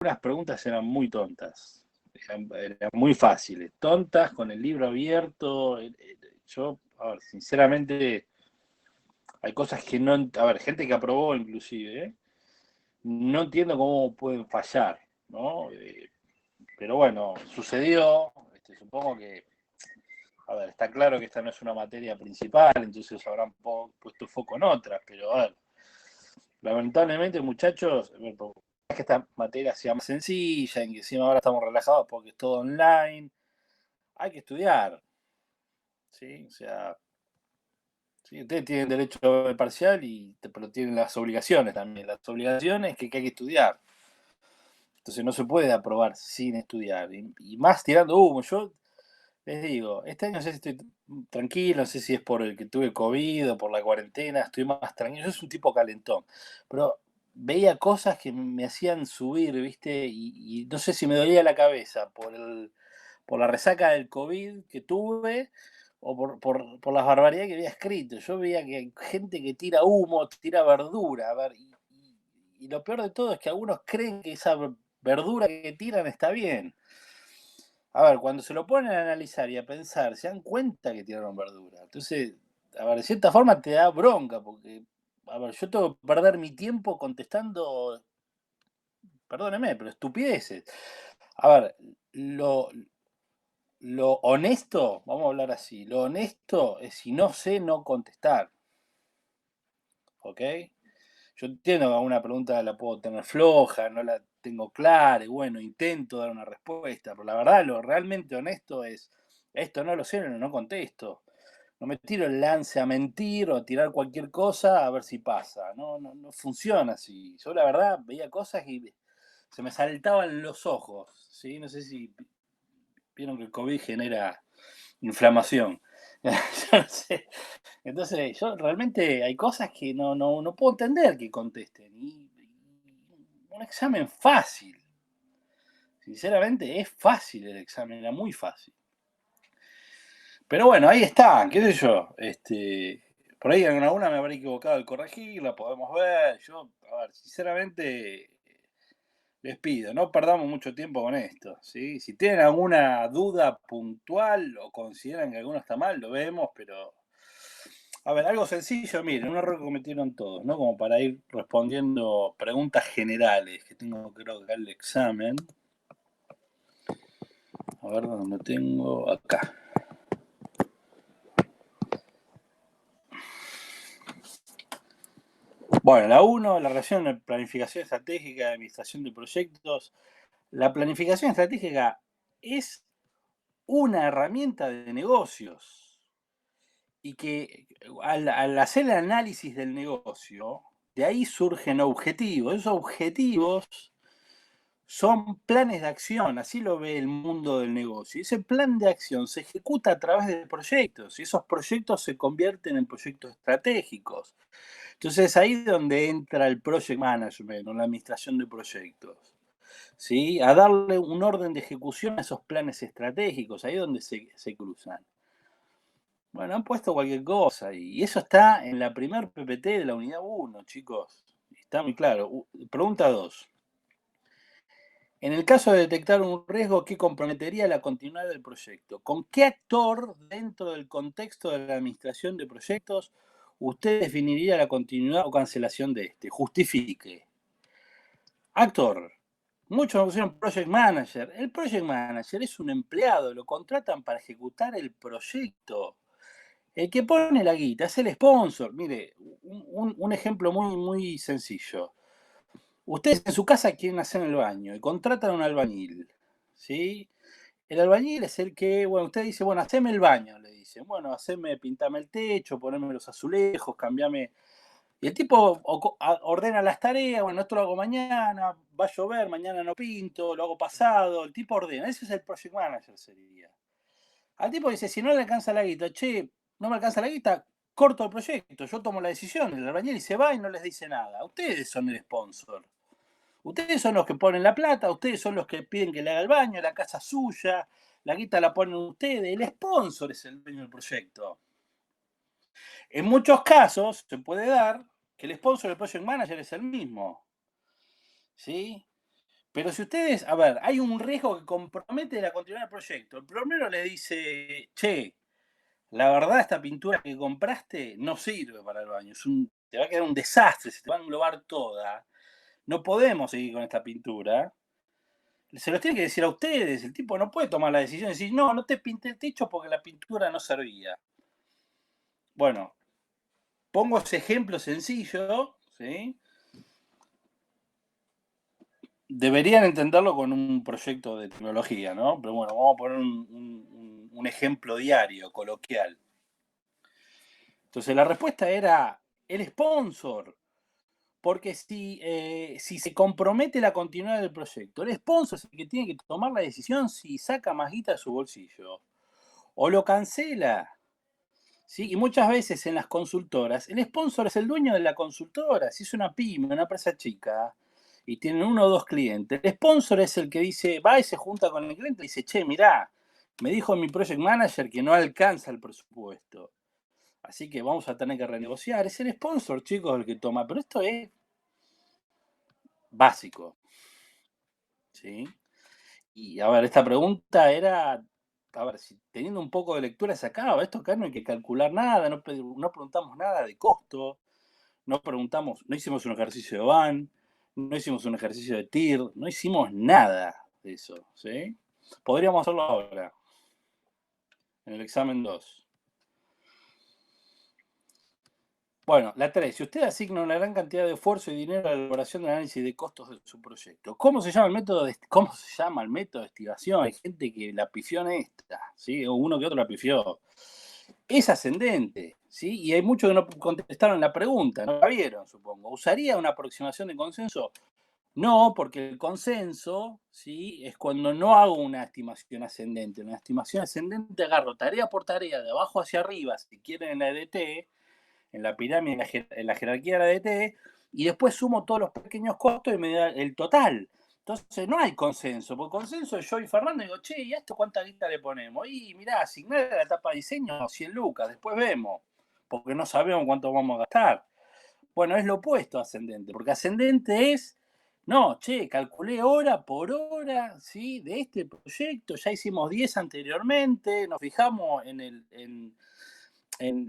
algunas preguntas eran muy tontas, eran muy fáciles, tontas, con el libro abierto. Yo, a ver, sinceramente, hay cosas que no, a ver, gente que aprobó inclusive, ¿eh? No entiendo cómo pueden fallar, ¿no? Pero bueno, sucedió, supongo que, a ver, está claro que esta no es una materia principal, entonces habrán puesto foco en otras, pero a ver, lamentablemente, muchachos, es que esta materia sea más sencilla, en que encima ahora estamos relajados porque es todo online, hay que estudiar, ¿sí? O sea, sí, ustedes tienen derecho al parcial, pero tienen las obligaciones también. Las obligaciones que hay que estudiar. Entonces no se puede aprobar sin estudiar. Y más tirando humo. Yo les digo, este año no sé si estoy tranquilo, no sé si es por el que tuve COVID o por la cuarentena, estoy más tranquilo. Yo soy un tipo calentón. Pero veía cosas que me hacían subir, ¿viste? Y no sé si me dolía la cabeza por la resaca del COVID que tuve o por las barbaridades que había escrito. Yo veía que hay gente que tira humo, tira verdura, a ver, y lo peor de todo es que algunos creen que esa verdura que tiran está bien. A ver, cuando se lo ponen a analizar y a pensar, se dan cuenta que tiraron verdura. Entonces, a ver, de cierta forma te da bronca, porque, a ver, yo tengo que perder mi tiempo contestando, perdóneme, pero estupideces. A ver, lo, lo honesto, vamos a hablar así, lo honesto es si no sé, no contestar, ¿ok? Yo entiendo que alguna pregunta la puedo tener floja, no la tengo clara, y bueno, intento dar una respuesta, pero la verdad, lo realmente honesto es, esto no lo sé, no contesto. No me tiro el lance a mentir o a tirar cualquier cosa a ver si pasa. No funciona así. Yo la verdad veía cosas y se me saltaban los ojos, ¿sí? No sé si vieron que el COVID genera inflamación. Yo no sé. Entonces, yo realmente hay cosas que no puedo entender que contesten. Y un examen fácil. Sinceramente, es fácil el examen, era muy fácil. Pero bueno, ahí están, qué sé yo. Por ahí en alguna me habré equivocado al corregirla, podemos ver. Yo, a ver, sinceramente, les pido, no perdamos mucho tiempo con esto, ¿sí? Si tienen alguna duda puntual o consideran que alguno está mal, lo vemos, pero... A ver, algo sencillo, miren, un error que cometieron todos, ¿no? Como para ir respondiendo preguntas generales, que tengo creo que el examen. A ver dónde tengo, acá. Bueno, la 1, la relación de planificación estratégica de administración de proyectos. La planificación estratégica es una herramienta de negocios y que al hacer el análisis del negocio, de ahí surgen objetivos. Esos objetivos son planes de acción, así lo ve el mundo del negocio. Y ese plan de acción se ejecuta a través de proyectos y esos proyectos se convierten en proyectos estratégicos. Entonces es ahí donde entra el project management o la administración de proyectos. ¿Sí? A darle un orden de ejecución a esos planes estratégicos, ahí es donde se cruzan. Bueno, han puesto cualquier cosa y eso está en la primer PPT de la unidad 1, chicos. Está muy claro. Pregunta 2. En el caso de detectar un riesgo que comprometería la continuidad del proyecto, ¿con qué actor dentro del contexto de la administración de proyectos usted definiría la continuidad o cancelación de este? Justifique. Actor. Muchos me pusieron project manager. El project manager es un empleado, lo contratan para ejecutar el proyecto. El que pone la guita es el sponsor. Mire, un ejemplo muy sencillo. Ustedes en su casa quieren hacer el baño y contratan a un albañil, ¿sí? El albañil es el que, bueno, usted dice, bueno, haceme el baño, le dicen. Bueno, haceme, pintame el techo, poneme los azulejos, cambiame. Y el tipo ordena las tareas, bueno, esto lo hago mañana, va a llover, mañana no pinto, lo hago pasado. El tipo ordena, ese es el project manager, sería. Al tipo dice, si no le alcanza la guita, che, no me alcanza la guita, corto el proyecto, yo tomo la decisión. El albañil se va y no les dice nada. Ustedes son el sponsor. Ustedes son los que ponen la plata, ustedes son los que piden que le haga el baño, la casa suya, la guita la ponen ustedes, el sponsor es el dueño del proyecto. En muchos casos se puede dar que el sponsor del project manager es el mismo, ¿sí? Pero si ustedes, a ver, hay un riesgo que compromete la continuidad del proyecto. El plomero le dice, che, la verdad esta pintura que compraste no sirve para el baño, te va a quedar un desastre, se te va a englobar toda. No podemos seguir con esta pintura. Se los tiene que decir a ustedes, el tipo no puede tomar la decisión de decir, no, no te pinté el techo porque la pintura no servía. Bueno, pongo ese ejemplo sencillo, ¿sí? Deberían entenderlo con un proyecto de tecnología, ¿no? Pero bueno, vamos a poner un ejemplo diario, coloquial. Entonces la respuesta era el sponsor, porque si se compromete la continuidad del proyecto, el sponsor es el que tiene que tomar la decisión si saca más guita de su bolsillo o lo cancela. ¿Sí? Y muchas veces en las consultoras, el sponsor es el dueño de la consultora. Si es una pyme, una empresa chica, y tienen uno o dos clientes, el sponsor es el que dice, va y se junta con el cliente y dice, che, mirá, me dijo mi project manager que no alcanza el presupuesto. Así que vamos a tener que renegociar. Es el sponsor, chicos, el que toma. Pero esto es básico. ¿Sí? Y a ver, esta pregunta era, a ver, si teniendo un poco de lectura sacaba, esto acá no hay que calcular nada, no preguntamos nada de costo, no preguntamos, no hicimos un ejercicio de van, no hicimos un ejercicio de TIR, no hicimos nada de eso, ¿sí? Podríamos hacerlo ahora, en el examen 2. Bueno, la 3. Si usted asigna una gran cantidad de esfuerzo y dinero a la elaboración del análisis de costos de su proyecto, ¿cómo se llama el método de estimación? Hay gente que la pifió en esta, ¿sí? O uno que otro la pifió. Es ascendente, ¿sí? Y hay muchos que no contestaron la pregunta, no la vieron, supongo. ¿Usaría una aproximación de consenso? No, porque el consenso, ¿sí? Es cuando no hago una estimación ascendente. Una estimación ascendente agarro tarea por tarea, de abajo hacia arriba, si quieren en la EDT, en la pirámide, en la jerarquía de la DT, y después sumo todos los pequeños costos y me da el total. Entonces no hay consenso, porque consenso es yo y Fernando, y digo, che, ¿y a esto cuánta guita le ponemos? Y mirá, asignar la etapa de diseño 100 lucas, después vemos, porque no sabemos cuánto vamos a gastar. Bueno, es lo opuesto a ascendente, porque ascendente es, no, che, calculé hora por hora, ¿sí? De este proyecto, ya hicimos 10 anteriormente, nos fijamos en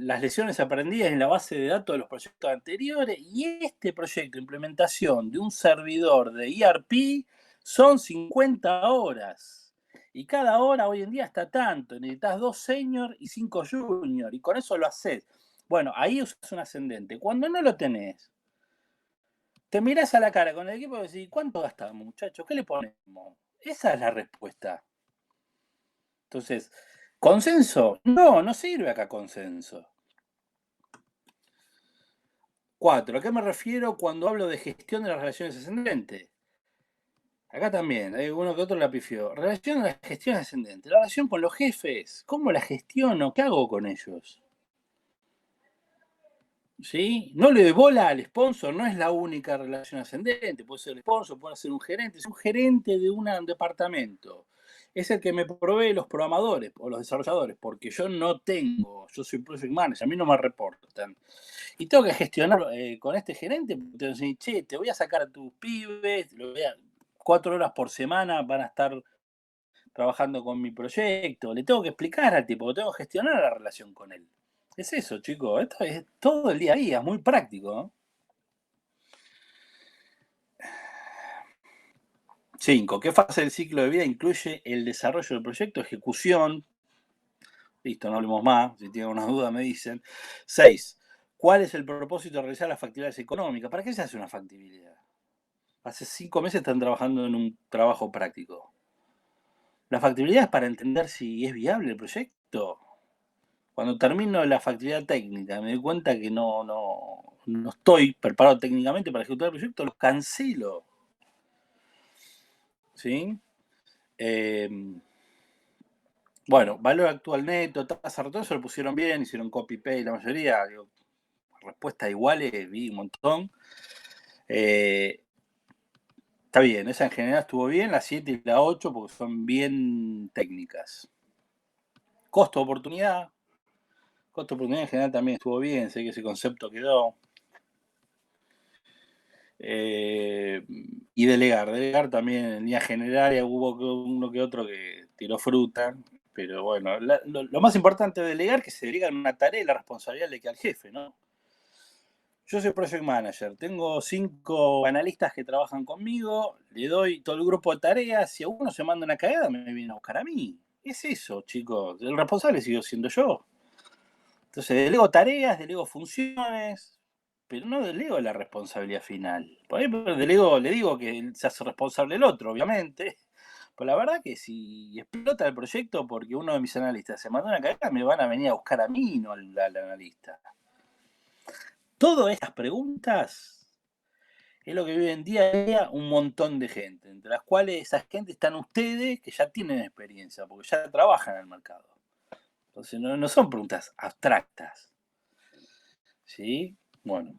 las lecciones aprendidas en la base de datos de los proyectos anteriores, y este proyecto de implementación de un servidor de ERP son 50 horas. Y cada hora hoy en día está tanto, necesitas 2 senior y 5 junior, y con eso lo haces. Bueno, ahí usas un ascendente. Cuando no lo tenés, te mirás a la cara con el equipo y decís, ¿cuánto gastamos, muchachos? ¿Qué le ponemos? Esa es la respuesta. Entonces, ¿consenso? No, no sirve acá consenso. 4. ¿A qué me refiero cuando hablo de gestión de las relaciones ascendentes? Acá también, hay uno que otro la pifió. Relación a las gestiones ascendentes. La relación con los jefes. ¿Cómo la gestiono? ¿Qué hago con ellos? ¿Sí? No le doy bola al sponsor, no es la única relación ascendente. Puede ser el sponsor, puede ser un gerente. Es un gerente de un departamento. Es el que me provee los programadores o los desarrolladores, porque yo no tengo, yo soy project manager, a mí no me reportan. Y tengo que gestionar con este gerente, te decir, che, te voy a sacar a tus pibes, 4 horas por semana van a estar trabajando con mi proyecto, le tengo que explicar al tipo, tengo que gestionar la relación con él. Es eso, chicos, esto es todo el día a día, es muy práctico, ¿no? 5. ¿Qué fase del ciclo de vida incluye el desarrollo del proyecto, ejecución? Listo, no hablemos más, si tienen una duda me dicen. 6. ¿Cuál es el propósito de realizar las factibilidades económicas? ¿Para qué se hace una factibilidad? Hace 5 meses están trabajando en un trabajo práctico. La factibilidad es para entender si es viable el proyecto. Cuando termino la factibilidad técnica, me doy cuenta que no estoy preparado técnicamente para ejecutar el proyecto, lo cancelo. ¿Sí? Bueno, valor actual neto, tasa retorno, se lo pusieron bien, hicieron copy-paste la mayoría. Digo, respuestas iguales, vi un montón. Está bien, esa en general estuvo bien, la 7 y la 8 porque son bien técnicas. Costo de oportunidad. Costo de oportunidad en general también estuvo bien, sé que ese concepto quedó. Y delegar también en línea general, hubo uno que otro que tiró fruta, pero bueno, lo más importante es delegar, que se delega en una tarea y la responsabilidad le queda al jefe, ¿no? Yo soy project manager, tengo 5 analistas que trabajan conmigo, le doy todo el grupo de tareas, si a uno se manda una cagada me viene a buscar a mí. Es eso, chicos, el responsable sigo siendo yo. Entonces delego tareas, delego funciones, pero no delego la responsabilidad final. Por ahí le digo que se hace responsable el otro, obviamente. Pero la verdad que si explota el proyecto porque uno de mis analistas se mandó una cagada, me van a venir a buscar a mí, no al analista. Todas estas preguntas es lo que viven día a día un montón de gente, entre las cuales esa gente están ustedes que ya tienen experiencia, porque ya trabajan en el mercado. Entonces no son preguntas abstractas. ¿Sí? Bueno.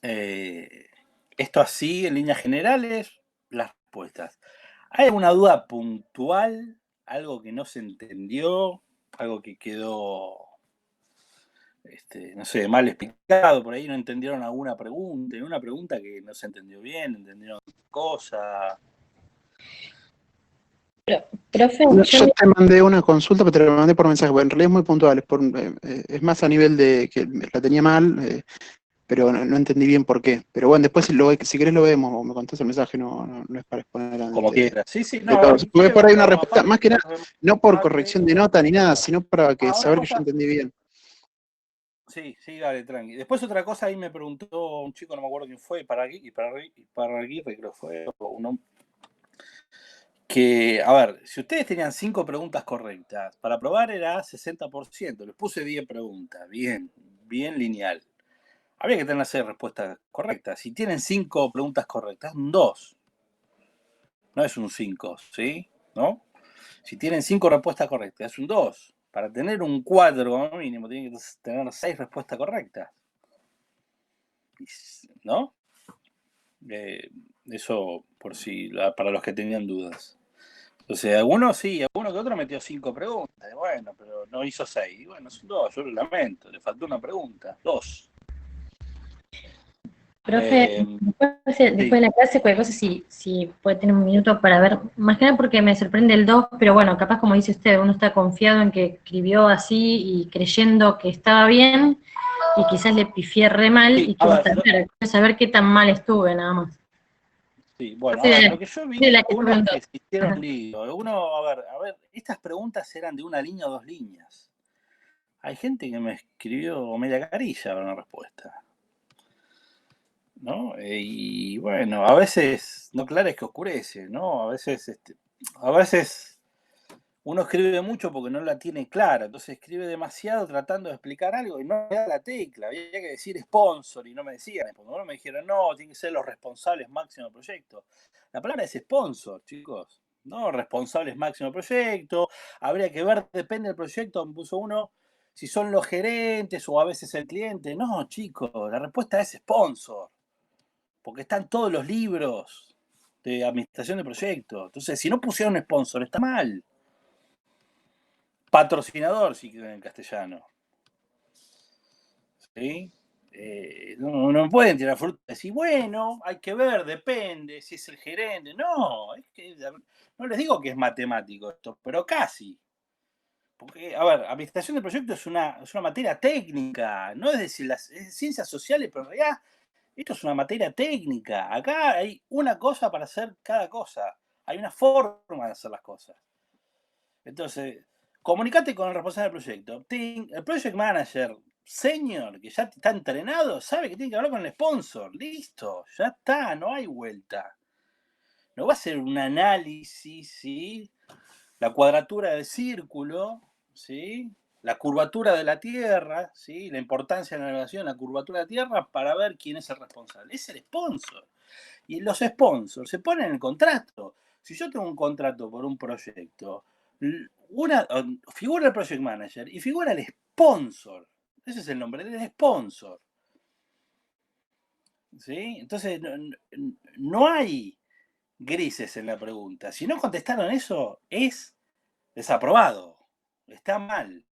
Esto así, en líneas generales, las respuestas. ¿Hay alguna duda puntual? ¿Algo que no se entendió? ¿Algo que quedó, no sé, mal explicado? Por ahí no entendieron alguna pregunta. Una pregunta que no se entendió bien, entendieron cosas. Profe, yo te mandé una consulta, pero te la mandé por mensaje, porque en realidad es muy puntual, es más a nivel de que la tenía mal, pero no entendí bien por qué. Pero bueno, después si querés lo vemos, o me contás el mensaje, no es para exponer Como ante quieras. Sí, de no, todos. Porque por ahí una respuesta, aparte, más que nada, no por corrección de nota ni nada, sino para saber que yo entendí bien. Sí, dale, tranqui. Después otra cosa, ahí me preguntó un chico, no me acuerdo quién fue, para Aguirre creo que fue, uno, que, a ver, si ustedes tenían 5 preguntas correctas, para probar era 60%, les puse 10 preguntas, bien lineal. Había que tener 6 respuestas correctas. Si tienen 5 preguntas correctas, un 2. No es un 5, ¿sí? ¿No? Si tienen 5 respuestas correctas, es un 2. Para tener un 4 como mínimo, tienen que tener 6 respuestas correctas. ¿No? Eso por si, para los que tenían dudas. Entonces, algunos sí, alguno que otro metió 5 preguntas. Bueno, pero no hizo 6. Bueno, son 2, yo lo lamento. Le faltó una pregunta. 2. Profe, después de la clase, cualquier cosa, si puede tener un minuto para ver, más que nada porque me sorprende el 2, pero bueno, capaz como dice usted, uno está confiado en que escribió así y creyendo que estaba bien, y quizás le pifié re mal, y quiero saber qué tan mal estuve, nada más. Sí, bueno, a ver, lo que yo vi, algunos que se hicieron lío. Uno, a ver, estas preguntas eran de una línea o 2 líneas. Hay gente que me escribió media carilla para una respuesta. ¿No? Y bueno, a veces no claro es que oscurece, ¿no? A veces uno escribe mucho porque no la tiene clara, entonces escribe demasiado tratando de explicar algo y no me da la tecla. Había que decir sponsor y no me decían sponsor. Me dijeron, no, tienen que ser los responsables máximos del proyecto. La palabra es sponsor, chicos, ¿no? Responsables máximos del proyecto. Habría que ver, depende del proyecto, me puso uno, si son los gerentes o a veces el cliente. No, chicos, la respuesta es sponsor. Porque están todos los libros de administración de proyectos. Entonces, si no pusieron sponsor, está mal. Patrocinador, si quieren en castellano. ¿Sí? No pueden tirar fruta y decir, bueno, hay que ver, depende, si es el gerente. No, no les digo que es matemático esto, pero casi. Porque, a ver, administración de proyectos es una materia técnica, no es decir, es ciencias sociales, pero en realidad esto es una materia técnica. Acá hay una cosa para hacer cada cosa. Hay una forma de hacer las cosas. Entonces, comunicate con el responsable del proyecto. El project manager senior, que ya está entrenado, sabe que tiene que hablar con el sponsor. Listo, ya está, no hay vuelta. No va a ser un análisis, ¿sí? La cuadratura del círculo, ¿sí? La curvatura de la Tierra, ¿sí? La importancia de la navegación en la curvatura de la Tierra para ver quién es el responsable. Es el sponsor. Y los sponsors se ponen en el contrato. Si yo tengo un contrato por un proyecto, figura el project manager y figura el sponsor. Ese es el nombre del sponsor. ¿Sí? Entonces, no hay grises en la pregunta. Si no contestaron eso, es desaprobado. Está mal.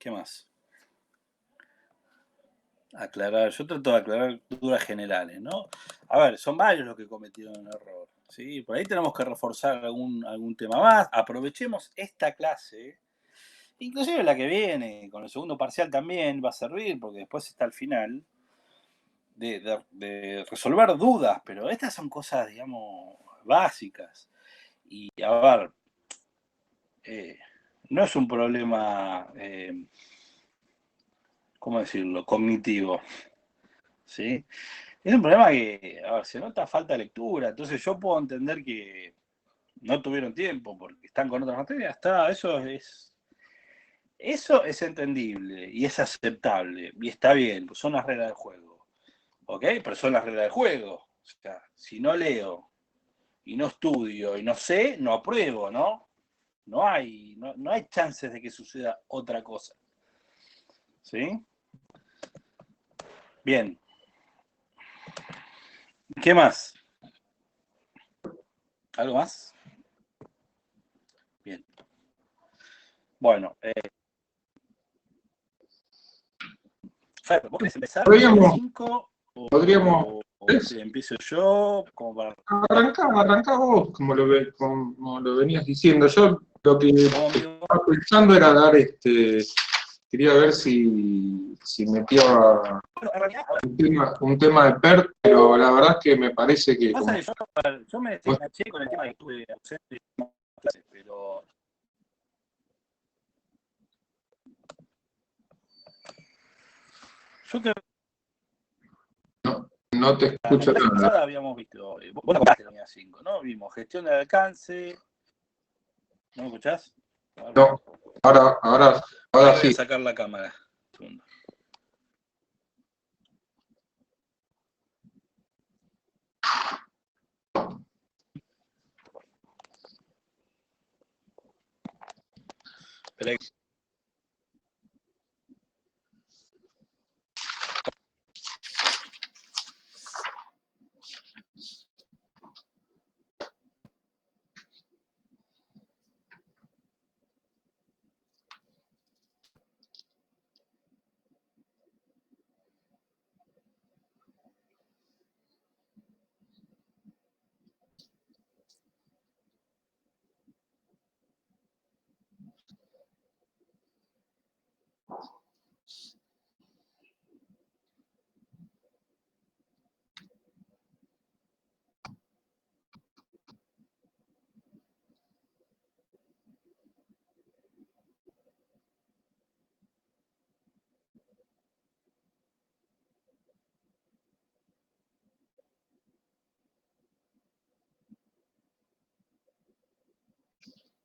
¿Qué más? Aclarar, yo trato de aclarar dudas generales, ¿no? A ver, son varios los que cometieron el error, ¿sí? Por ahí tenemos que reforzar algún tema más. Aprovechemos esta clase, inclusive la que viene, con el segundo parcial también va a servir, porque después está al final, de resolver dudas, pero estas son cosas, digamos, básicas. Y a ver, no es un problema, ¿cómo decirlo?, cognitivo, ¿sí? Es un problema que, a ver, se nota falta de lectura, entonces yo puedo entender que no tuvieron tiempo porque están con otras materias, eso es entendible y es aceptable y está bien, pues son las reglas del juego, ¿ok? Pero son las reglas del juego, o sea, si no leo y no estudio y no sé, no apruebo, ¿no? No hay chances de que suceda otra cosa, ¿sí? Bien. ¿Qué más? ¿Algo más? Bien. Bueno, Fer, ¿vos querés empezar con el 5 podríamos o empiezo yo? Como para... arrancá vos, como lo venías diciendo. Yo lo que estaba pensando era dar quería ver si metía un tema de PERT, pero la verdad es que me parece que... Yo me desenganché con el tema que estuve ausente de clases, pero... Yo creo no te escucho nada. nada. Habíamos visto, vos la compraste la unidad 5, ¿no? Vimos gestión de alcance. ¿No me escuchás? No, ahora Voy a sí. sacar la cámara. Un segundo. Espera ahí.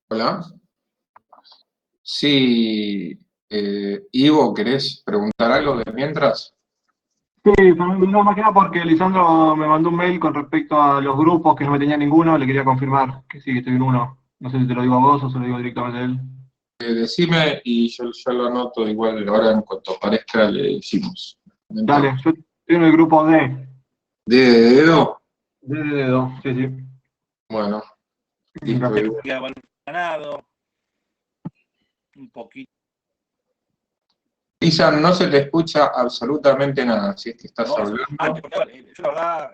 Hola. Sí, Ivo, ¿querés preguntar algo de mientras? Sí, no, más que nada porque Lisandro me mandó un mail con respecto a los grupos que no me tenía ninguno, le quería confirmar que sí, que estoy en uno. No sé si te lo digo a vos o se lo digo directamente a él. Decime y yo lo anoto igual, ahora en cuanto aparezca le decimos. Dale, yo estoy en el grupo D. ¿De dedo? D de dedo, sí, sí. Bueno, listo. Ganado. Un poquito. Isa, no se te escucha absolutamente nada, si es que estás hablando. Yo la verdad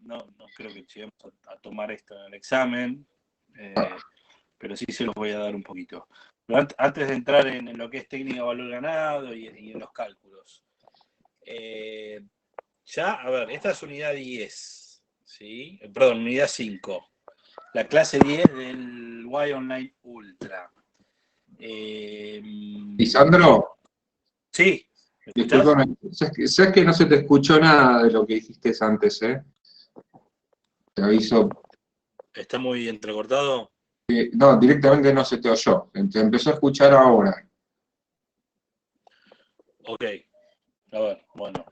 no creo que lleguemos a tomar esto en el examen, pero sí se los voy a dar un poquito. Pero antes de entrar en lo que es técnica de valor ganado y en los cálculos. Ya, a ver, esta es unidad 10, ¿sí? Perdón, unidad 5. La clase 10 del Y Online Ultra. Lisandro, Sí, ¿me escuchás? discúlpame, sabes que no se te escuchó nada de lo que dijiste antes, ¿eh? Te aviso. ¿Está muy entrecortado? No, directamente no se te oyó. Te empezó a escuchar ahora. Ok, a ver, bueno,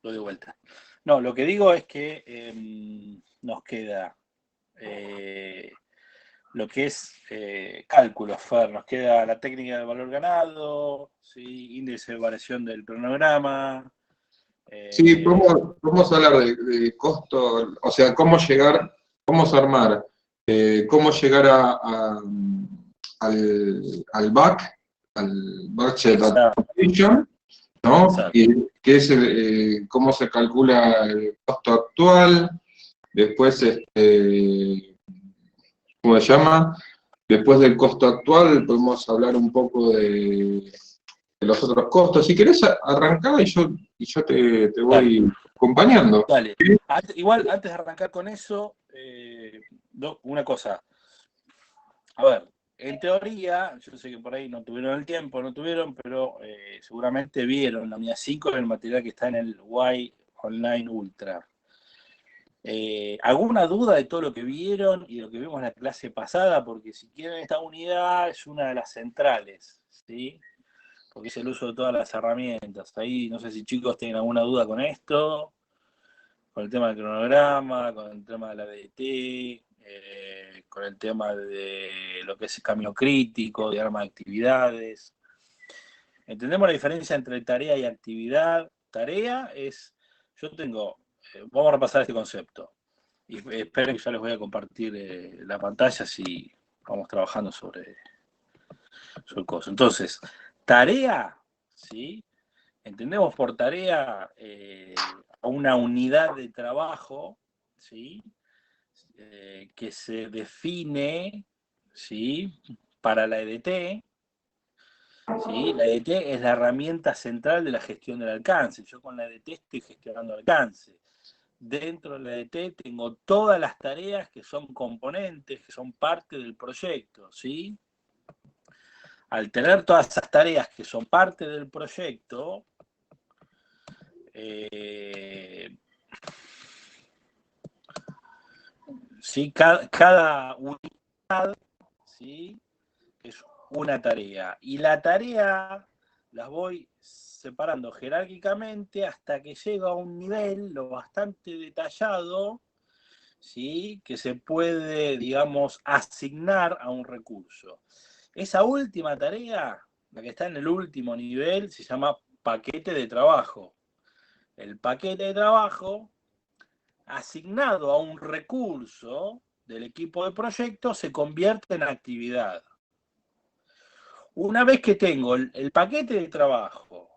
lo de vuelta. No, lo que digo es que nos queda lo que es cálculos, Fer, nos queda la técnica del valor ganado, ¿sí? Índice de variación del cronograma. Sí, vamos a hablar de costo, o sea, cómo llegar, cómo llegar al back, Budget Exacto. Adaptation, ¿no? Exacto. Que es cómo se calcula el costo actual, después, ¿cómo se llama? Después del costo actual podemos hablar un poco de los otros costos. Si querés arrancar y yo te voy acompañando. Dale. Igual, antes de arrancar con eso, una cosa. A ver, en teoría, yo sé que por ahí no tuvieron el tiempo, pero seguramente vieron la unidad 5 en el material que está en el Y Online Ultra. ¿Alguna duda de todo lo que vieron y lo que vimos en la clase pasada? Porque si quieren, esta unidad es una de las centrales, ¿sí? Porque es el uso de todas las herramientas. Ahí no sé si chicos tienen alguna duda con esto, con el tema del cronograma, con el tema de la DT, con el tema de lo que es el camino crítico, diagrama de actividades. ¿Entendemos la diferencia entre tarea y actividad? Tarea es, vamos a repasar este concepto. Y esperen que ya les voy a compartir la pantalla si vamos trabajando sobre el coso. Entonces, tarea, ¿sí? Entendemos por tarea a una unidad de trabajo, ¿sí? Que se define, ¿sí? Para la EDT, ¿sí? La EDT es la herramienta central de la gestión del alcance. Yo con la EDT estoy gestionando alcance. Dentro de la EDT tengo todas las tareas que son componentes, que son parte del proyecto, ¿sí? Al tener todas esas tareas que son parte del proyecto, ¿sí? Cada unidad, ¿sí? Es una tarea. Y la tarea las voy separando jerárquicamente hasta que llego a un nivel lo bastante detallado, ¿sí? Que se puede, digamos, asignar a un recurso. Esa última tarea, la que está en el último nivel, se llama paquete de trabajo. El paquete de trabajo, asignado a un recurso del equipo de proyecto, se convierte en actividad. Una vez que tengo el paquete de trabajo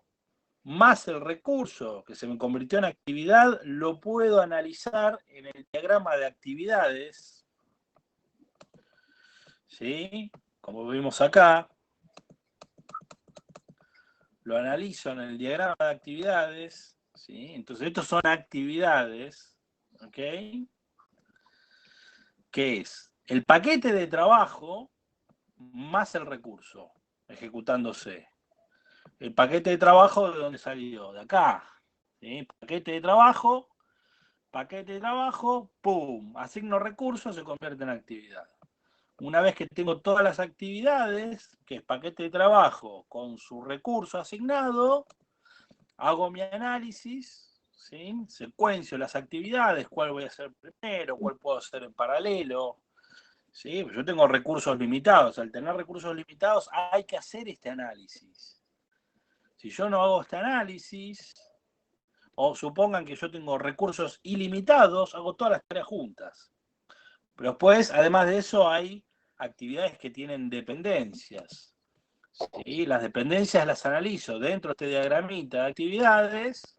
más el recurso que se me convirtió en actividad, lo puedo analizar en el diagrama de actividades, ¿sí? Como vimos acá, lo analizo en el diagrama de actividades, ¿sí? Entonces, estos son actividades, ¿ok? Que es el paquete de trabajo más el recurso ejecutándose. El paquete de trabajo, ¿de dónde salió? De acá. ¿Sí? Paquete de trabajo, ¡pum! Asigno recursos, se convierte en actividad. Una vez que tengo todas las actividades, que es paquete de trabajo con su recurso asignado, hago mi análisis, ¿sí? Secuencio las actividades, cuál voy a hacer primero, cuál puedo hacer en paralelo. ¿Sí? Yo tengo recursos limitados. Al tener recursos limitados hay que hacer este análisis. Si yo no hago este análisis, o supongan que yo tengo recursos ilimitados, hago todas las tareas juntas. Pero después, además de eso, hay actividades que tienen dependencias. ¿Sí? Las dependencias las analizo dentro de este diagramita de actividades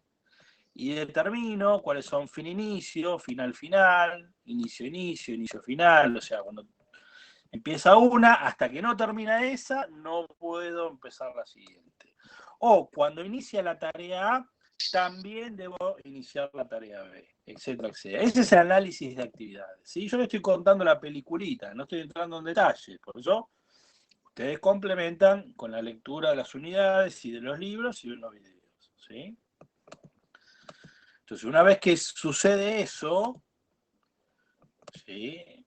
y determino cuáles son fin-inicio, final-final, inicio-inicio, inicio-final. O sea, cuando empieza una, hasta que no termina esa, no puedo empezar la siguiente. O cuando inicia la tarea A, también debo iniciar la tarea B, etcétera, etcétera. Ese es el análisis de actividades. ¿Sí? Yo le estoy contando la peliculita, no estoy entrando en detalles. Por eso, ustedes complementan con la lectura de las unidades y de los libros y de los videos. ¿Sí? Entonces, una vez que sucede eso, ¿sí?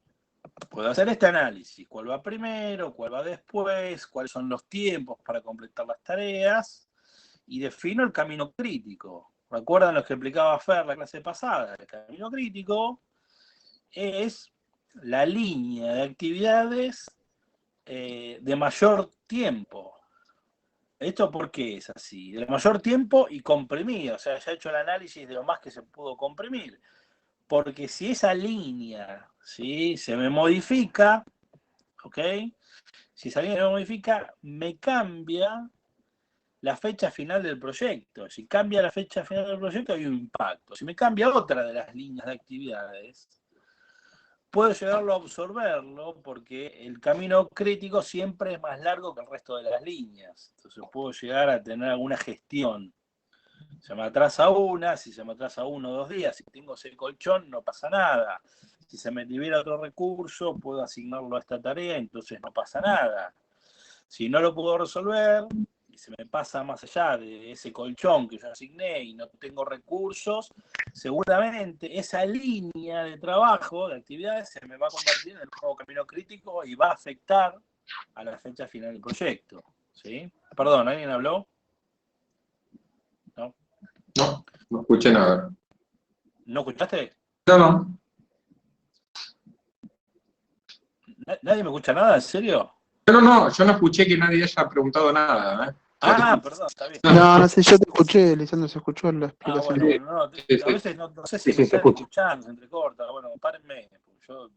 Puedo hacer este análisis, cuál va primero, cuál va después, cuáles son los tiempos para completar las tareas, y defino el camino crítico. ¿Recuerdan lo que explicaba Fer la clase pasada? El camino crítico es la línea de actividades de mayor tiempo. ¿Esto por qué es así? De mayor tiempo y comprimido, o sea, ya he hecho el análisis de lo más que se pudo comprimir. Porque si esa línea, ¿sí? Se me modifica, ¿ok? Si esa línea no modifica, me cambia la fecha final del proyecto. Si cambia la fecha final del proyecto, hay un impacto. Si me cambia otra de las líneas de actividades, puedo llegarlo a absorberlo porque el camino crítico siempre es más largo que el resto de las líneas. Entonces puedo llegar a tener alguna gestión. Se me atrasa una, si se me atrasa 1 o 2 días, si tengo ese colchón, no pasa nada. Si se me libera otro recurso, puedo asignarlo a esta tarea, entonces no pasa nada. Si no lo puedo resolver y se me pasa más allá de ese colchón que yo asigné y no tengo recursos, seguramente esa línea de trabajo, de actividades, se me va a convertir en el nuevo camino crítico y va a afectar a la fecha final del proyecto. ¿Sí? Perdón, ¿alguien habló? ¿No? No escuché nada. ¿No escuchaste? No. ¿Nadie me escucha nada? ¿En serio? No, yo no escuché que nadie haya preguntado nada, ¿eh? Ah, perdón, está bien. No sé, yo te escuché, Lisandro, se escuchó la Ah, explicación. bueno, no, a veces no sé si Sí, me se están escucha. escuchando, se entrecorta. Bueno, párenme, porque yo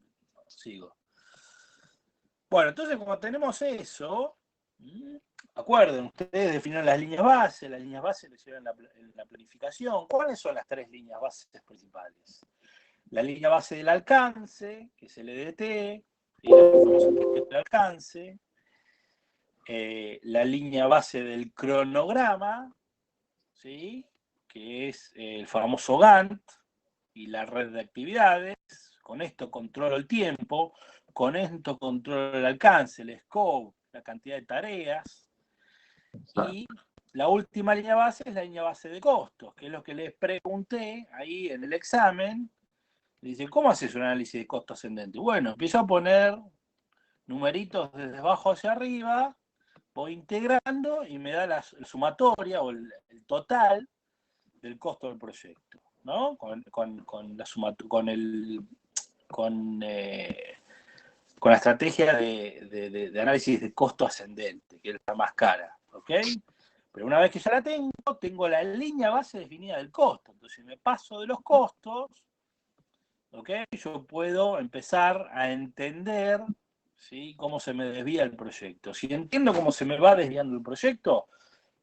sigo. Bueno, entonces como tenemos eso, acuerden, ustedes definen las líneas bases les llevan la planificación. ¿Cuáles son las 3 líneas bases principales? La línea base del alcance, que es el EDT, y la famosa del alcance. La línea base del cronograma, ¿sí? Que es el famoso Gantt y la red de actividades. Con esto controlo el tiempo, con esto controlo el alcance, el scope, la cantidad de tareas. Y la última línea base es la línea base de costos, que es lo que les pregunté ahí en el examen. Dice, ¿cómo haces un análisis de costo ascendente? Bueno, empiezo a poner numeritos desde abajo hacia arriba, voy integrando y me da la sumatoria o el total del costo del proyecto, ¿no? Con la estrategia de análisis de costo ascendente, que es la más cara, ¿ok? Pero una vez que ya la tengo la línea base definida del costo. Entonces, si me paso de los costos, ¿ok? Yo puedo empezar a entender, ¿sí?, cómo se me desvía el proyecto. Si entiendo cómo se me va desviando el proyecto,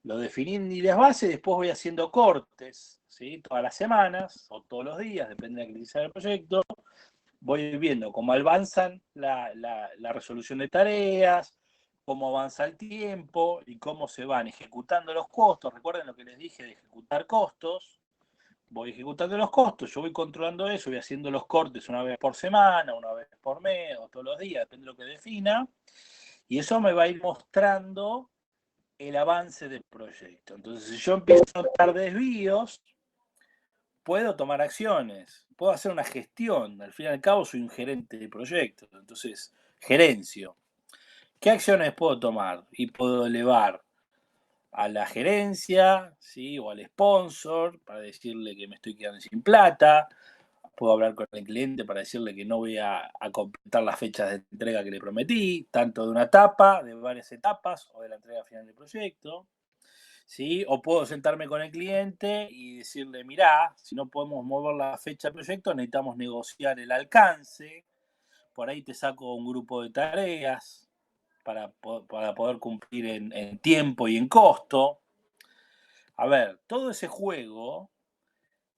lo definí en líneas base, después voy haciendo cortes, ¿sí?, todas las semanas o todos los días, depende de la crisis del proyecto. Voy viendo cómo avanzan la resolución de tareas, cómo avanza el tiempo y cómo se van ejecutando los costos. Recuerden lo que les dije de ejecutar costos. Voy ejecutando los costos, yo voy controlando eso, voy haciendo los cortes una vez por semana, una vez por mes o todos los días, depende de lo que defina. Y eso me va a ir mostrando el avance del proyecto. Entonces, si yo empiezo a notar desvíos, puedo tomar acciones, puedo hacer una gestión. Al fin y al cabo, soy un gerente de proyectos. Entonces, gerencio. ¿Qué acciones puedo tomar? Y puedo elevar a la gerencia, ¿sí?, o al sponsor para decirle que me estoy quedando sin plata. Puedo hablar con el cliente para decirle que no voy a completar las fechas de entrega que le prometí, tanto de una etapa, de varias etapas, o de la entrega final del proyecto. ¿Sí? O puedo sentarme con el cliente y decirle, mirá, si no podemos mover la fecha del proyecto, necesitamos negociar el alcance. Por ahí te saco un grupo de tareas para poder cumplir en tiempo y en costo. A ver, todo ese juego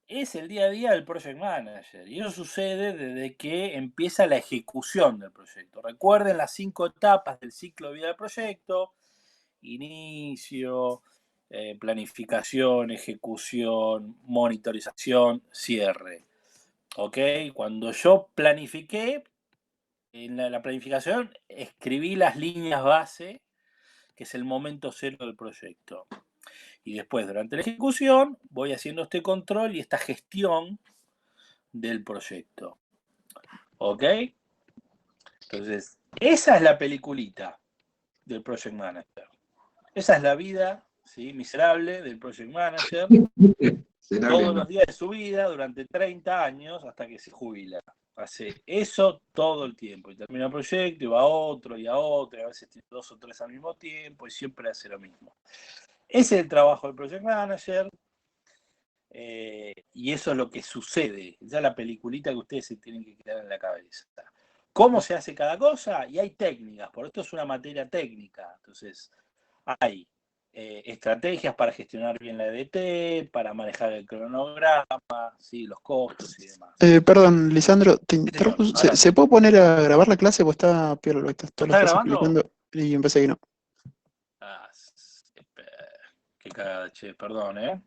es el día a día del project manager y eso sucede desde que empieza la ejecución del proyecto. Recuerden las 5 etapas del ciclo de vida del proyecto: inicio, planificación, ejecución, monitorización, cierre. ¿Ok? Cuando yo planifiqué, en la planificación escribí las líneas base, que es el momento cero del proyecto. Y después, durante la ejecución, voy haciendo este control y esta gestión del proyecto. ¿Ok? Entonces, esa es la peliculita del Project Manager. Esa es la vida, ¿sí?, miserable del Project Manager. Todos los días de su vida, durante 30 años, hasta que se jubila. Hace eso todo el tiempo. Y termina el proyecto y va a otro y a otro. Y a veces tiene 2 o 3 al mismo tiempo y siempre hace lo mismo. Ese es el trabajo del Project Manager. Y eso es lo que sucede. Ya la peliculita que ustedes se tienen que quedar en la cabeza. cómo se hace cada cosa y hay técnicas, por esto es una materia técnica. Entonces, hay estrategias para gestionar bien la EDT, para manejar el cronograma, ¿sí? Los costos y demás. Perdón, Lisandro, te Sí, señor, interrumpo. adelante. ¿Se puede poner a grabar la clase? Pues está peor lo que ¿Está grabando? explicando y empecé que no. Qué cagada, che, perdón,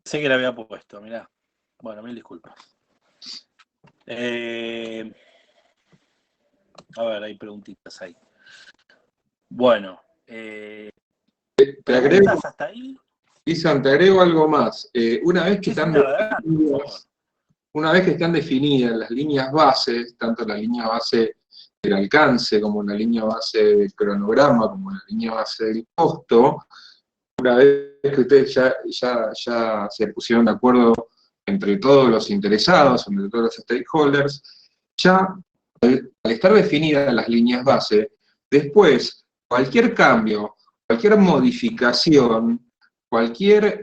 Sé que la había puesto, mirá. Bueno, mil disculpas. A ver, hay preguntitas ahí. Bueno, Te agrego, ¿preguntas hasta ahí? Lisan, te agrego algo más. Una vez que Sí, están señor, adelante, por favor. una vez que están definidas las líneas bases, tanto la línea base del alcance como la línea base del cronograma, como la línea base del costo, una vez que ustedes ya se pusieron de acuerdo entre todos los interesados, entre todos los stakeholders, ya al estar definidas las líneas base, después cualquier cambio, cualquier modificación, cualquier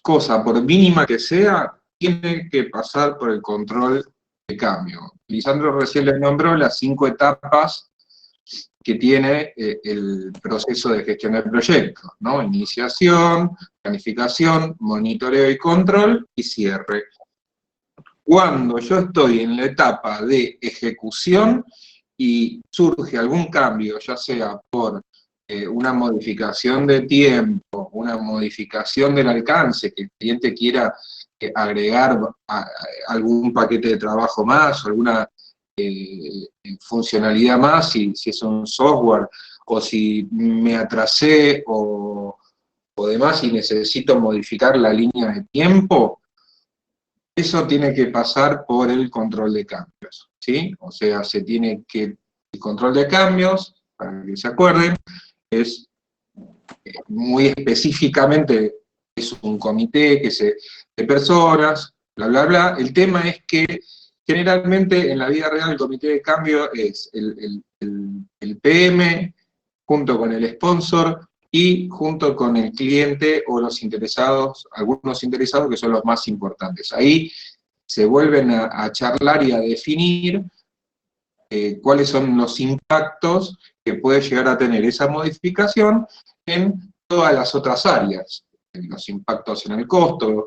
cosa, por mínima que sea, tiene que pasar por el control de cambio. Lisandro recién les nombró las 5 etapas que tiene el proceso de gestión del proyecto, ¿no? Iniciación, planificación, monitoreo y control, y cierre. Cuando yo estoy en la etapa de ejecución y surge algún cambio, ya sea por una modificación de tiempo, una modificación del alcance, que el cliente quiera agregar algún paquete de trabajo más, o alguna funcionalidad más, si es un software, o si me atrasé o demás y necesito modificar la línea de tiempo, eso tiene que pasar por el control de cambios, ¿sí? O sea, el control de cambios, para que se acuerden, es muy específicamente, es un comité de personas, bla, bla, bla. El tema es que generalmente en la vida real el comité de cambio es el PM junto con el sponsor y junto con el cliente o los interesados, algunos interesados que son los más importantes. Ahí se vuelven a charlar y a definir cuáles son los impactos que puede llegar a tener esa modificación en todas las otras áreas. Los impactos en el costo,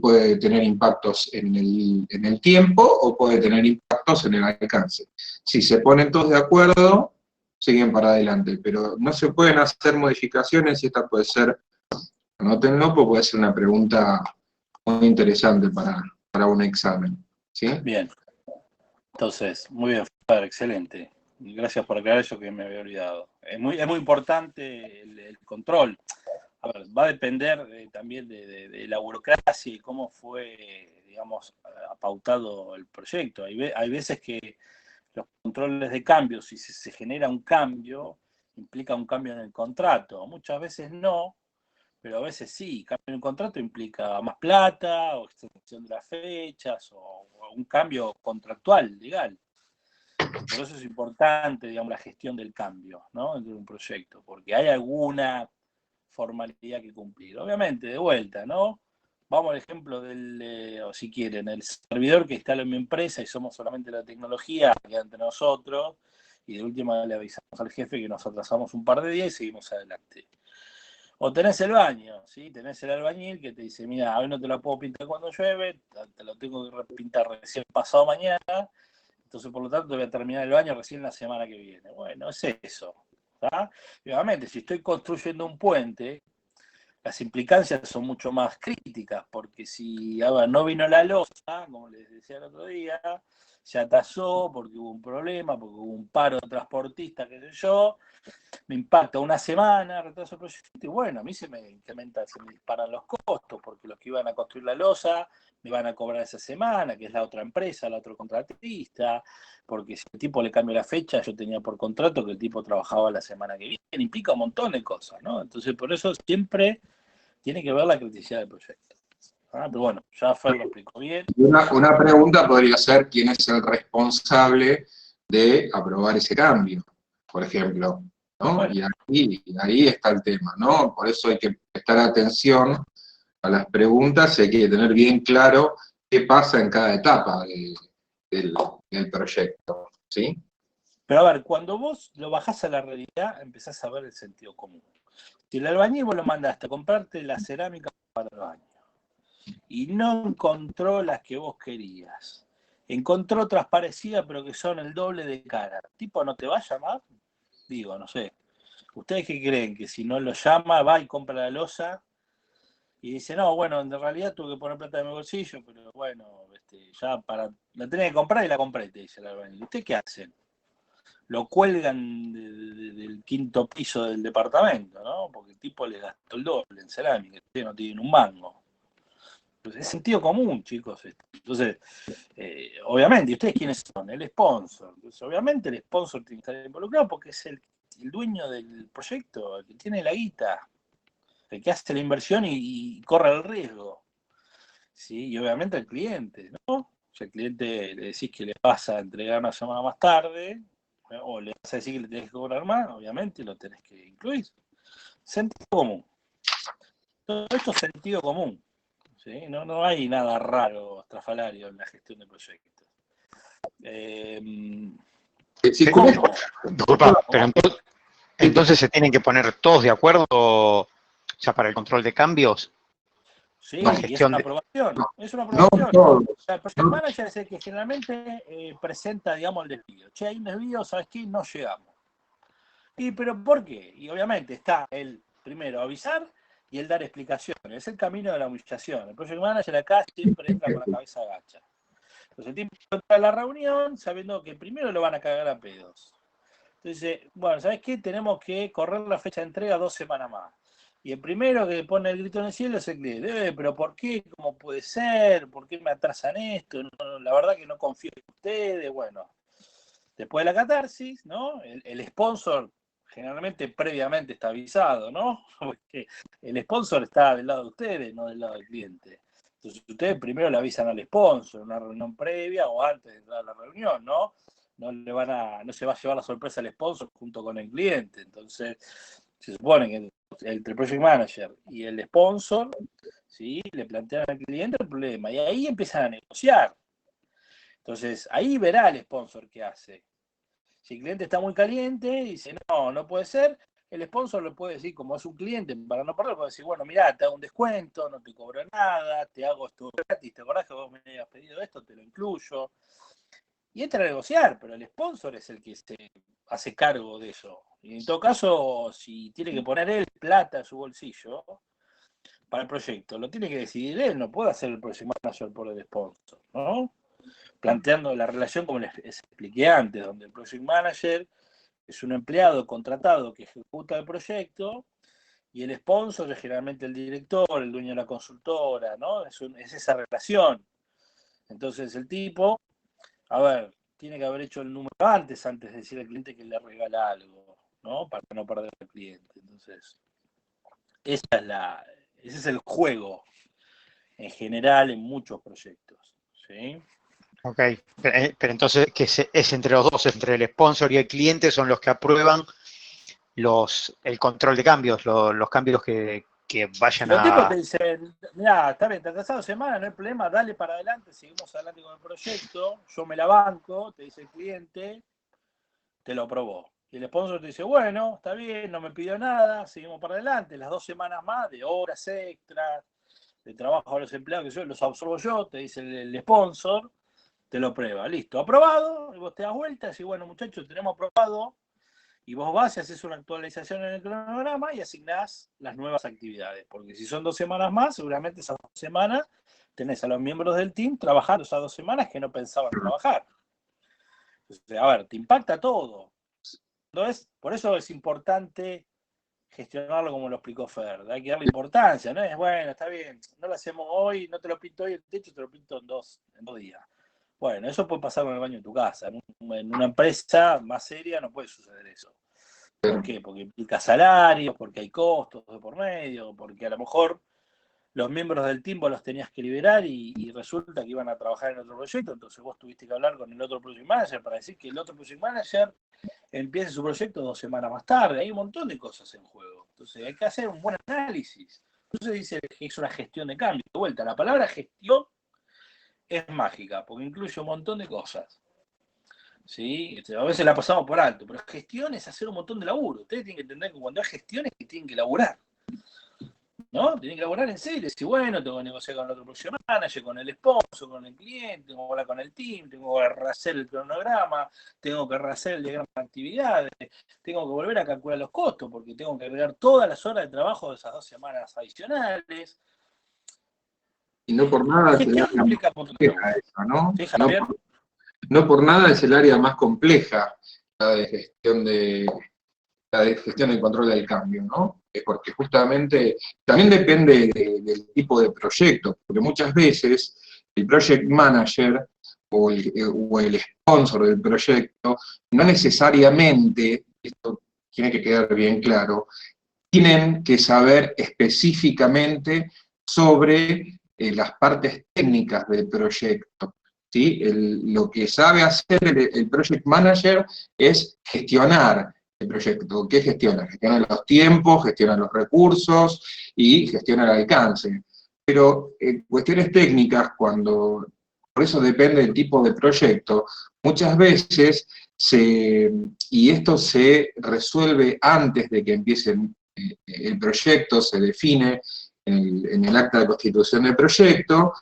puede tener impactos en el tiempo o puede tener impactos en el alcance. Si se ponen todos de acuerdo, siguen para adelante, pero no se pueden hacer modificaciones y esta puede ser, anótenlo, porque puede ser una pregunta muy interesante para un examen. ¿Sí? Bien. Entonces, muy bien, Fer, excelente. Gracias por aclarar eso que me había olvidado. Es muy importante el control. A ver, va a depender también de la burocracia y cómo fue, digamos, pautado el proyecto. Hay veces que los controles de cambio, si se genera un cambio, implica un cambio en el contrato. Muchas veces no, pero a veces sí. Cambio en el contrato implica más plata, o extensión de las fechas, o un cambio contractual, legal. Por eso es importante, digamos, la gestión del cambio, ¿no? Dentro de un proyecto, porque hay alguna formalidad que cumplir. Obviamente, de vuelta, ¿no? Vamos al ejemplo o si quieren, el servidor que instalo en mi empresa y somos solamente la tecnología, queda entre nosotros, y de última le avisamos al jefe que nos atrasamos un par de días y seguimos adelante. O tenés el baño, ¿sí? Tenés el albañil que te dice, mira, hoy no te lo puedo pintar cuando llueve, te lo tengo que pintar recién pasado mañana, entonces por lo tanto voy a terminar el baño recién la semana que viene. Bueno, es eso. ¿Tá? Y obviamente, si estoy construyendo un puente, las implicancias son mucho más críticas, porque si no vino la losa, como les decía el otro día, se atasó porque hubo un problema, porque hubo un paro de transportistas, qué sé yo, me impacta una semana, retraso el proyecto, y bueno, a mí se me disparan los costos, porque los que iban a construir la losa me van a cobrar esa semana, que es la otra empresa, la otro contratista, porque si el tipo le cambia la fecha, yo tenía por contrato que el tipo trabajaba la semana que viene, implica un montón de cosas, ¿no? Entonces, por eso siempre tiene que ver la criticidad del proyecto. Pero bueno, ya Fer lo explicó bien. Una pregunta podría ser quién es el responsable de aprobar ese cambio, por ejemplo, ¿no? Bueno. Y ahí está el tema, ¿no? Por eso hay que prestar atención a las preguntas y hay que tener bien claro qué pasa en cada etapa del proyecto, ¿sí? Pero a ver, cuando vos lo bajás a la realidad, empezás a ver el sentido común. Si el albañil vos lo mandaste a comprarte la cerámica para el baño y no encontró las que vos querías, encontró otras parecidas pero que son el doble de cara, ¿tipo no te va a llamar? Digo, no sé. ¿Ustedes qué creen? Que si no lo llama, va y compra la losa y dice, no, bueno, en realidad tuve que poner plata de mi bolsillo, pero bueno, ya la tenés que comprar y la compré, te dice el albañil. ¿Ustedes qué hacen? Lo cuelgan del quinto piso del departamento, ¿no? Porque el tipo le gastó el doble en cerámica, ustedes no tienen un mango. Entonces, es sentido común, chicos. Entonces, obviamente, ¿y ustedes quiénes son? El sponsor. Entonces, obviamente el sponsor tiene que estar involucrado porque es el dueño del proyecto, el que tiene la guita, el que hace la inversión y corre el riesgo. ¿Sí? Y obviamente el cliente, ¿no? Si al cliente le decís que le vas a entregar una semana más tarde, o le vas a decir que le tenés que cobrar más, obviamente lo tenés que incluir. Sentido común. Todo esto es sentido común. ¿Sí? No hay nada raro, estrafalario en la gestión de proyectos. ¿Cómo? Disculpa, pero entonces se tienen que poner todos de acuerdo, ya para el control de cambios. Sí, La y es gestión una de... aprobación. Es una No aprobación. todos. O sea, el project manager es el que generalmente presenta, digamos, el desvío. Che, hay un desvío, ¿sabes qué? No llegamos. ¿Y pero por qué? Y obviamente está el primero avisar y el dar explicaciones. Es el camino de la humillación. El project manager acá siempre entra con la cabeza agacha. Entonces el tipo entra a la reunión sabiendo que primero lo van a cagar a pedos. Entonces, bueno, ¿sabes qué? Tenemos que correr la fecha de entrega 2 semanas más. Y el primero que pone el grito en el cielo es el cliente. ¿Pero por qué? ¿Cómo puede ser? ¿Por qué me atrasan esto? No, la verdad que no confío en ustedes. Bueno, después de la catarsis, ¿no? El sponsor generalmente previamente está avisado, ¿no? Porque el sponsor está del lado de ustedes, no del lado del cliente. Entonces ustedes primero le avisan al sponsor, una reunión previa o antes de entrar a la reunión, ¿no? No se va a llevar la sorpresa al sponsor junto con el cliente. Entonces, se supone que entre el project manager y el sponsor, ¿sí? Le plantean al cliente el problema y ahí empiezan a negociar. Entonces, ahí verá el sponsor qué hace. Si el cliente está muy caliente y dice, no puede ser, el sponsor le puede decir, como es un cliente, para no perder, puede decir, bueno, mirá, te hago un descuento, no te cobro nada, te hago esto gratis, ¿te acordás que vos me habías pedido esto? Te lo incluyo. Y entra a negociar, pero el sponsor es el que se hace cargo de eso. Y en todo caso, si tiene que poner él plata en su bolsillo para el proyecto, lo tiene que decidir él, no puede hacer el project manager por el sponsor, ¿no? Planteando la relación como les expliqué antes, donde el project manager es un empleado contratado que ejecuta el proyecto y el sponsor es generalmente el director, el dueño de la consultora, ¿no? Es esa relación. Entonces el tipo, a ver, tiene que haber hecho el número antes de decirle al cliente que le regala algo, ¿no? Para no perder al cliente. Entonces, ese es el juego en general en muchos proyectos, ¿sí? Ok, pero entonces que es entre los dos, entre el sponsor y el cliente, son los que aprueban el control de cambios, los cambios que Si vayan los tipos te a... dicen, mira, está bien, te atrasado 2 semanas, no hay problema, dale para adelante, seguimos adelante con el proyecto, yo me la banco, te dice el cliente, te lo aprobó. Y el sponsor te dice, bueno, está bien, no me pidió nada, seguimos para adelante, las 2 semanas más de horas extras, de trabajo a los empleados que yo los absorbo yo, te dice el sponsor, te lo prueba, listo, aprobado, y vos te das vuelta y decís, bueno muchachos, tenemos aprobado, y vos vas y haces una actualización en el cronograma y asignás las nuevas actividades, porque si son 2 semanas más, seguramente esas 2 semanas tenés a los miembros del team trabajando esas 2 semanas que no pensaban trabajar. Entonces, a ver, te impacta todo. Entonces, por eso es importante gestionarlo como lo explicó Fer. Hay que darle importancia, ¿no? Es bueno, está bien, no lo hacemos hoy, no te lo pinto hoy el techo, te lo pinto en dos días. Bueno, eso puede pasar con el baño de tu casa. En una empresa más seria no puede suceder eso. ¿Por qué? Porque implica salarios, porque hay costos de por medio, porque a lo mejor los miembros del team vos los tenías que liberar y resulta que iban a trabajar en otro proyecto, entonces vos tuviste que hablar con el otro project manager para decir que el otro project manager empiece su proyecto 2 semanas más tarde. Hay un montón de cosas en juego. Entonces hay que hacer un buen análisis. Entonces dice que es una gestión de cambio. De vuelta, la palabra gestión es mágica, porque incluye un montón de cosas. ¿Sí? A veces la pasamos por alto, pero gestión es hacer un montón de laburo. Ustedes tienen que entender que cuando hay gestiones que tienen que laburar, ¿no? Tienen que laburar en serio. Si bueno, tengo que negociar con el otro project manager, con el sponsor, con el cliente, tengo que hablar con el team, tengo que rehacer el cronograma, tengo que rehacer el diagrama de actividades, tengo que volver a calcular los costos, porque tengo que agregar todas las horas de trabajo de esas 2 semanas adicionales. Y no por nada es el Gestión área más implica mucho compleja trabajo. esa, ¿no? ¿Sí, Javier? No por nada es el área más compleja, la de gestión y control del cambio, ¿no? Es porque justamente también depende del tipo de proyecto, porque muchas veces el project manager o el sponsor del proyecto no necesariamente, esto tiene que quedar bien claro, tienen que saber específicamente sobre las partes técnicas del proyecto. ¿Sí? Lo que sabe hacer el project manager es gestionar el proyecto. ¿Qué gestiona? Gestiona los tiempos, gestiona los recursos y gestiona el alcance. Pero en cuestiones técnicas, por eso depende del tipo de proyecto, muchas veces, y esto se resuelve antes de que empiece el proyecto, se define en el acta de constitución del proyecto.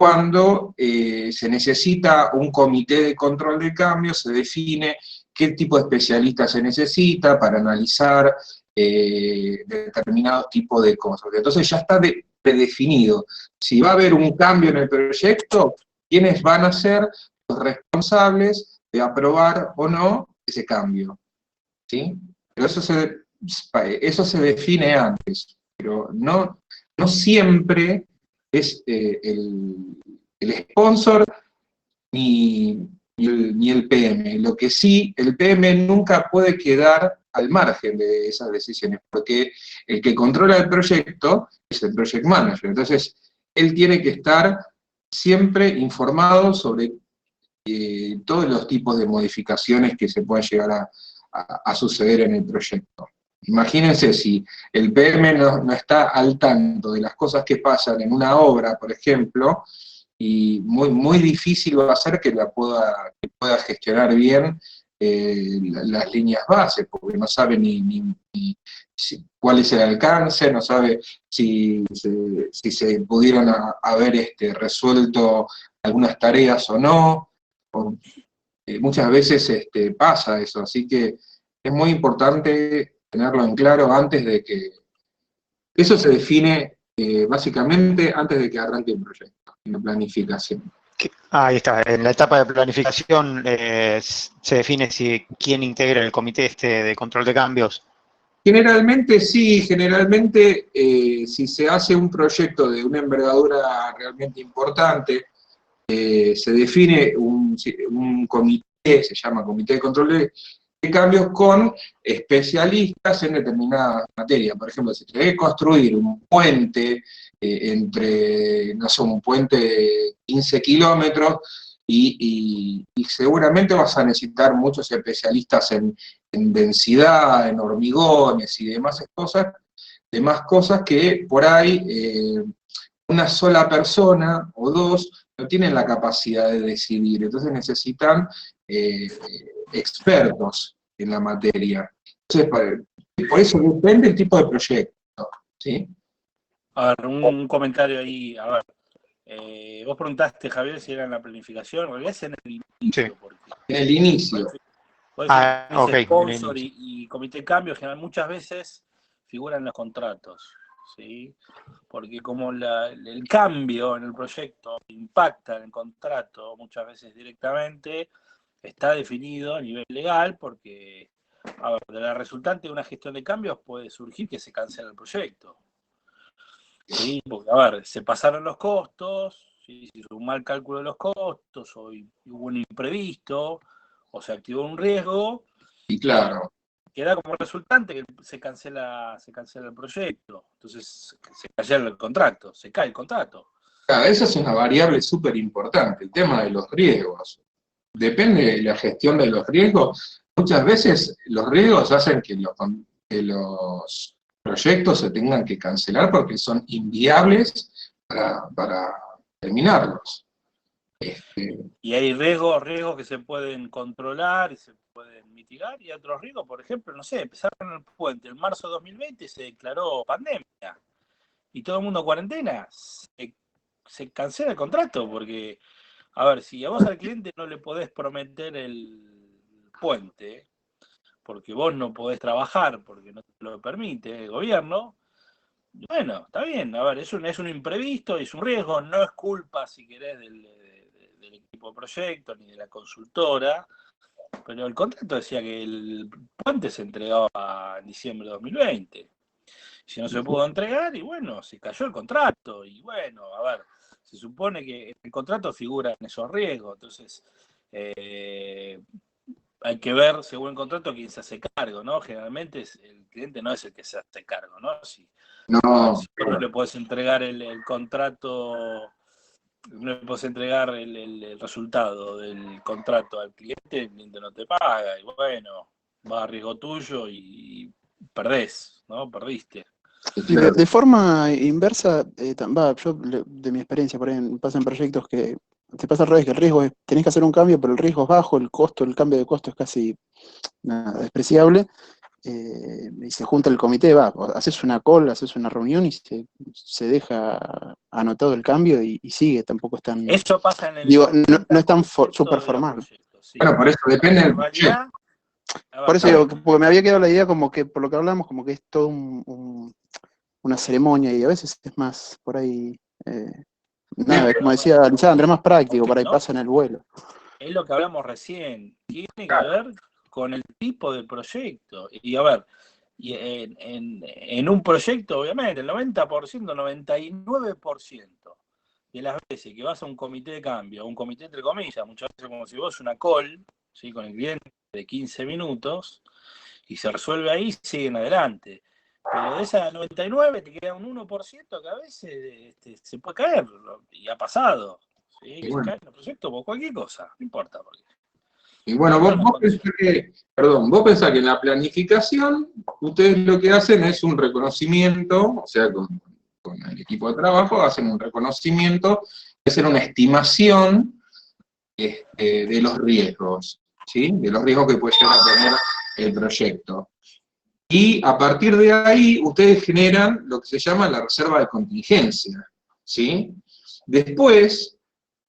Cuando se necesita un comité de control de cambio, se define qué tipo de especialista se necesita para analizar determinados tipos de cosas. Entonces ya está predefinido. Si va a haber un cambio en el proyecto, ¿quiénes van a ser los responsables de aprobar o no ese cambio? ¿Sí? Pero eso se define antes, pero no siempre es el sponsor ni el PM. Lo que sí, el PM nunca puede quedar al margen de esas decisiones, porque el que controla el proyecto es el project manager. Entonces, él tiene que estar siempre informado sobre todos los tipos de modificaciones que se pueden llegar a suceder en el proyecto. Imagínense si el PM no está al tanto de las cosas que pasan en una obra, por ejemplo, y muy difícil va a ser que pueda gestionar bien las líneas base, porque no sabe ni cuál es el alcance, no sabe si se pudieron haber resuelto algunas tareas o no. Muchas veces pasa eso, así que es muy importante tenerlo en claro antes de que... Eso se define básicamente antes de que arranque el proyecto, en la planificación. Ahí está, en la etapa de planificación se define quién integra el comité de control de cambios. Generalmente sí, generalmente si se hace un proyecto de una envergadura realmente importante, se define un comité, se llama Comité de Control de Cambios, con especialistas en determinada materia. Por ejemplo, si tenés que construir un puente un puente de 15 kilómetros, y seguramente vas a necesitar muchos especialistas en densidad, en hormigones y demás cosas que por ahí una sola persona o dos no tienen la capacidad de decidir, entonces necesitan expertos en la materia. Entonces, por eso depende del tipo de proyecto, ¿sí? A ver, un comentario ahí, a ver. Vos preguntaste, Javier, si era en la planificación, en realidad es en el inicio. Sí. Porque En el inicio. Puede sponsor y comité de cambio, muchas veces figuran en los contratos, ¿sí? Porque como el cambio en el proyecto impacta en el contrato muchas veces directamente, está definido a nivel legal, porque a ver, de la resultante de una gestión de cambios puede surgir que se cancele el proyecto. ¿Sí? Porque, a ver, se pasaron los costos, ¿sí? Si hizo un mal cálculo de los costos, o hubo un imprevisto, o se activó un riesgo, y claro, queda como resultante que se cancela el proyecto, entonces se cancela el contrato, se cae el contrato. Claro, esa es una variable súper importante, el tema de los riesgos. Depende de la gestión de los riesgos. Muchas veces los riesgos hacen que los proyectos se tengan que cancelar porque son inviables para terminarlos. Y hay riesgos que se pueden controlar y se pueden mitigar, y otros riesgos, por ejemplo, no sé, empezaron el puente en marzo de 2020 y se declaró pandemia, y todo el mundo en cuarentena, se cancela el contrato, porque, a ver, si a vos al cliente no le podés prometer el puente, porque vos no podés trabajar, porque no te lo permite el gobierno, bueno, está bien, a ver, es un imprevisto, es un riesgo, no es culpa, si querés, del equipo de proyecto ni de la consultora, pero el contrato decía que el puente se entregaba en diciembre de 2020. Si no se pudo entregar, y bueno, se cayó el contrato, y bueno, a ver, se supone que en el contrato figuran esos riesgos, entonces hay que ver, según el contrato, quién se hace cargo, ¿no? Generalmente el cliente no es el que se hace cargo, ¿no? Si vos no le podés entregar el contrato, no le podés entregar el resultado del contrato al cliente, el cliente no te paga, y bueno, va a riesgo tuyo y perdés, ¿no? Perdiste. Y de forma inversa, yo de mi experiencia, por ahí pasa en proyectos que te pasa al revés, que el riesgo es, tenés que hacer un cambio, pero el riesgo es bajo, el cambio de costo es casi despreciable, y se junta el comité, haces una call, haces una reunión y se deja anotado el cambio y sigue, tampoco es tan... Eso pasa en el... Digo, no es tan súper formal. Sí. Bueno, por eso depende del proyecto. Por eso digo, porque me había quedado la idea como que, por lo que hablamos, como que es todo una ceremonia, y a veces es más por ahí, nada, como decía Lisandro, es más práctico, por ahí pasa en el vuelo. Es lo que hablamos recién, tiene que ver con el tipo de proyecto. Y a ver, y en un proyecto, obviamente, el 90%, 99% de las veces que vas a un comité de cambio, un comité entre comillas, muchas veces como si vos una call, ¿sí? Con el cliente de 15 minutos, y se resuelve ahí, siguen adelante. Pero de esa 99 te queda un 1% que a veces se puede caer, y ha pasado. ¿Sí? Que se cae en el proyecto por cualquier cosa, no importa. Porque... Y bueno, vos pensás que en la planificación, ustedes lo que hacen es un reconocimiento, o sea, con el equipo de trabajo hacen un reconocimiento, hacer una estimación de los riesgos, ¿sí? De los riesgos que puede llegar a tener el proyecto. Y a partir de ahí, ustedes generan lo que se llama la reserva de contingencia, ¿sí? Después,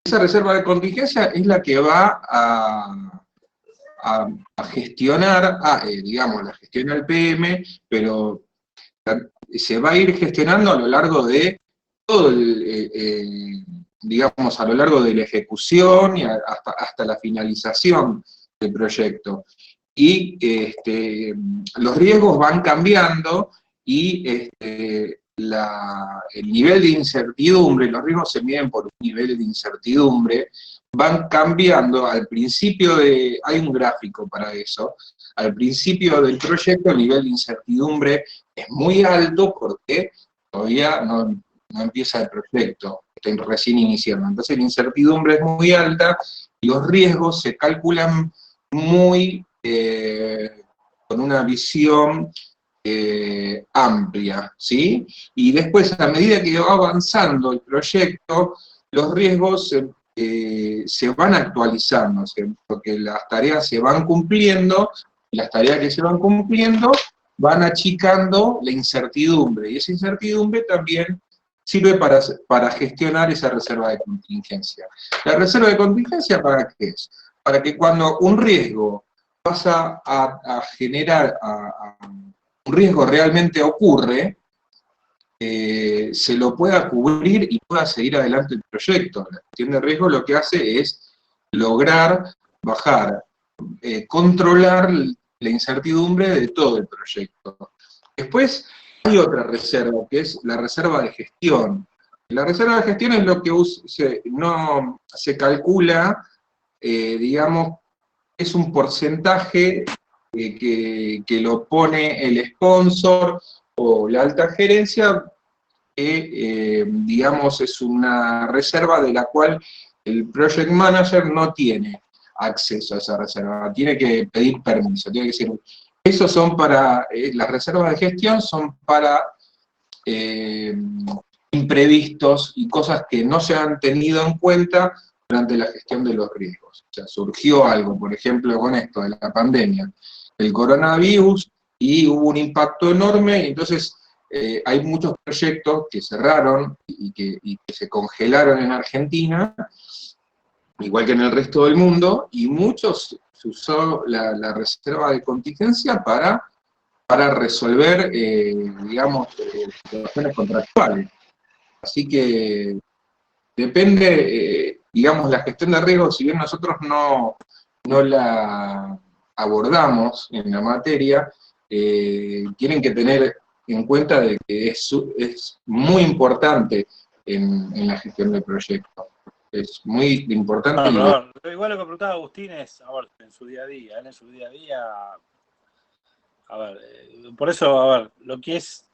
esa reserva de contingencia es la que va a gestionar, digamos, la gestiona el PM, pero se va a ir gestionando a lo largo de todo digamos, a lo largo de la ejecución y hasta la finalización del proyecto. Y los riesgos van cambiando y el nivel de incertidumbre, los riesgos se miden por un nivel de incertidumbre, van cambiando al principio hay un gráfico para eso, al principio del proyecto el nivel de incertidumbre es muy alto porque todavía no empieza el proyecto, está recién iniciando, entonces la incertidumbre es muy alta y los riesgos se calculan muy con una visión amplia, ¿sí? Y después, a medida que va avanzando el proyecto, los riesgos se van actualizando, ¿sí? Porque las tareas se van cumpliendo, y las tareas que se van cumpliendo van achicando la incertidumbre, y esa incertidumbre también sirve para gestionar esa reserva de contingencia. ¿La reserva de contingencia para qué es? Para que cuando un riesgo pasa a generar, un riesgo realmente ocurre, se lo pueda cubrir y pueda seguir adelante el proyecto. La gestión de riesgo lo que hace es lograr bajar, controlar la incertidumbre de todo el proyecto. Después hay otra reserva, que es la reserva de gestión. La reserva de gestión es lo que no se calcula, digamos, es un porcentaje que lo pone el sponsor o la alta gerencia, que digamos es una reserva de la cual el project manager no tiene acceso a esa reserva, tiene que pedir permiso, tiene que ser... Esos son para, las reservas de gestión son para imprevistos y cosas que no se han tenido en cuenta durante la gestión de los riesgos. O sea, surgió algo, por ejemplo, con esto de la pandemia, el coronavirus, y hubo un impacto enorme, y entonces hay muchos proyectos que cerraron y que se congelaron en Argentina, igual que en el resto del mundo, y muchos se usó la reserva de contingencia para resolver, digamos, situaciones contractuales. Así que depende, digamos, la gestión de riesgos, si bien nosotros no la abordamos en la materia, tienen que tener en cuenta de que es muy importante en la gestión del proyecto. Es muy importante. Pero igual lo que preguntaba Agustín es, a ver, en su día a día, a ver, por eso, a ver, lo que es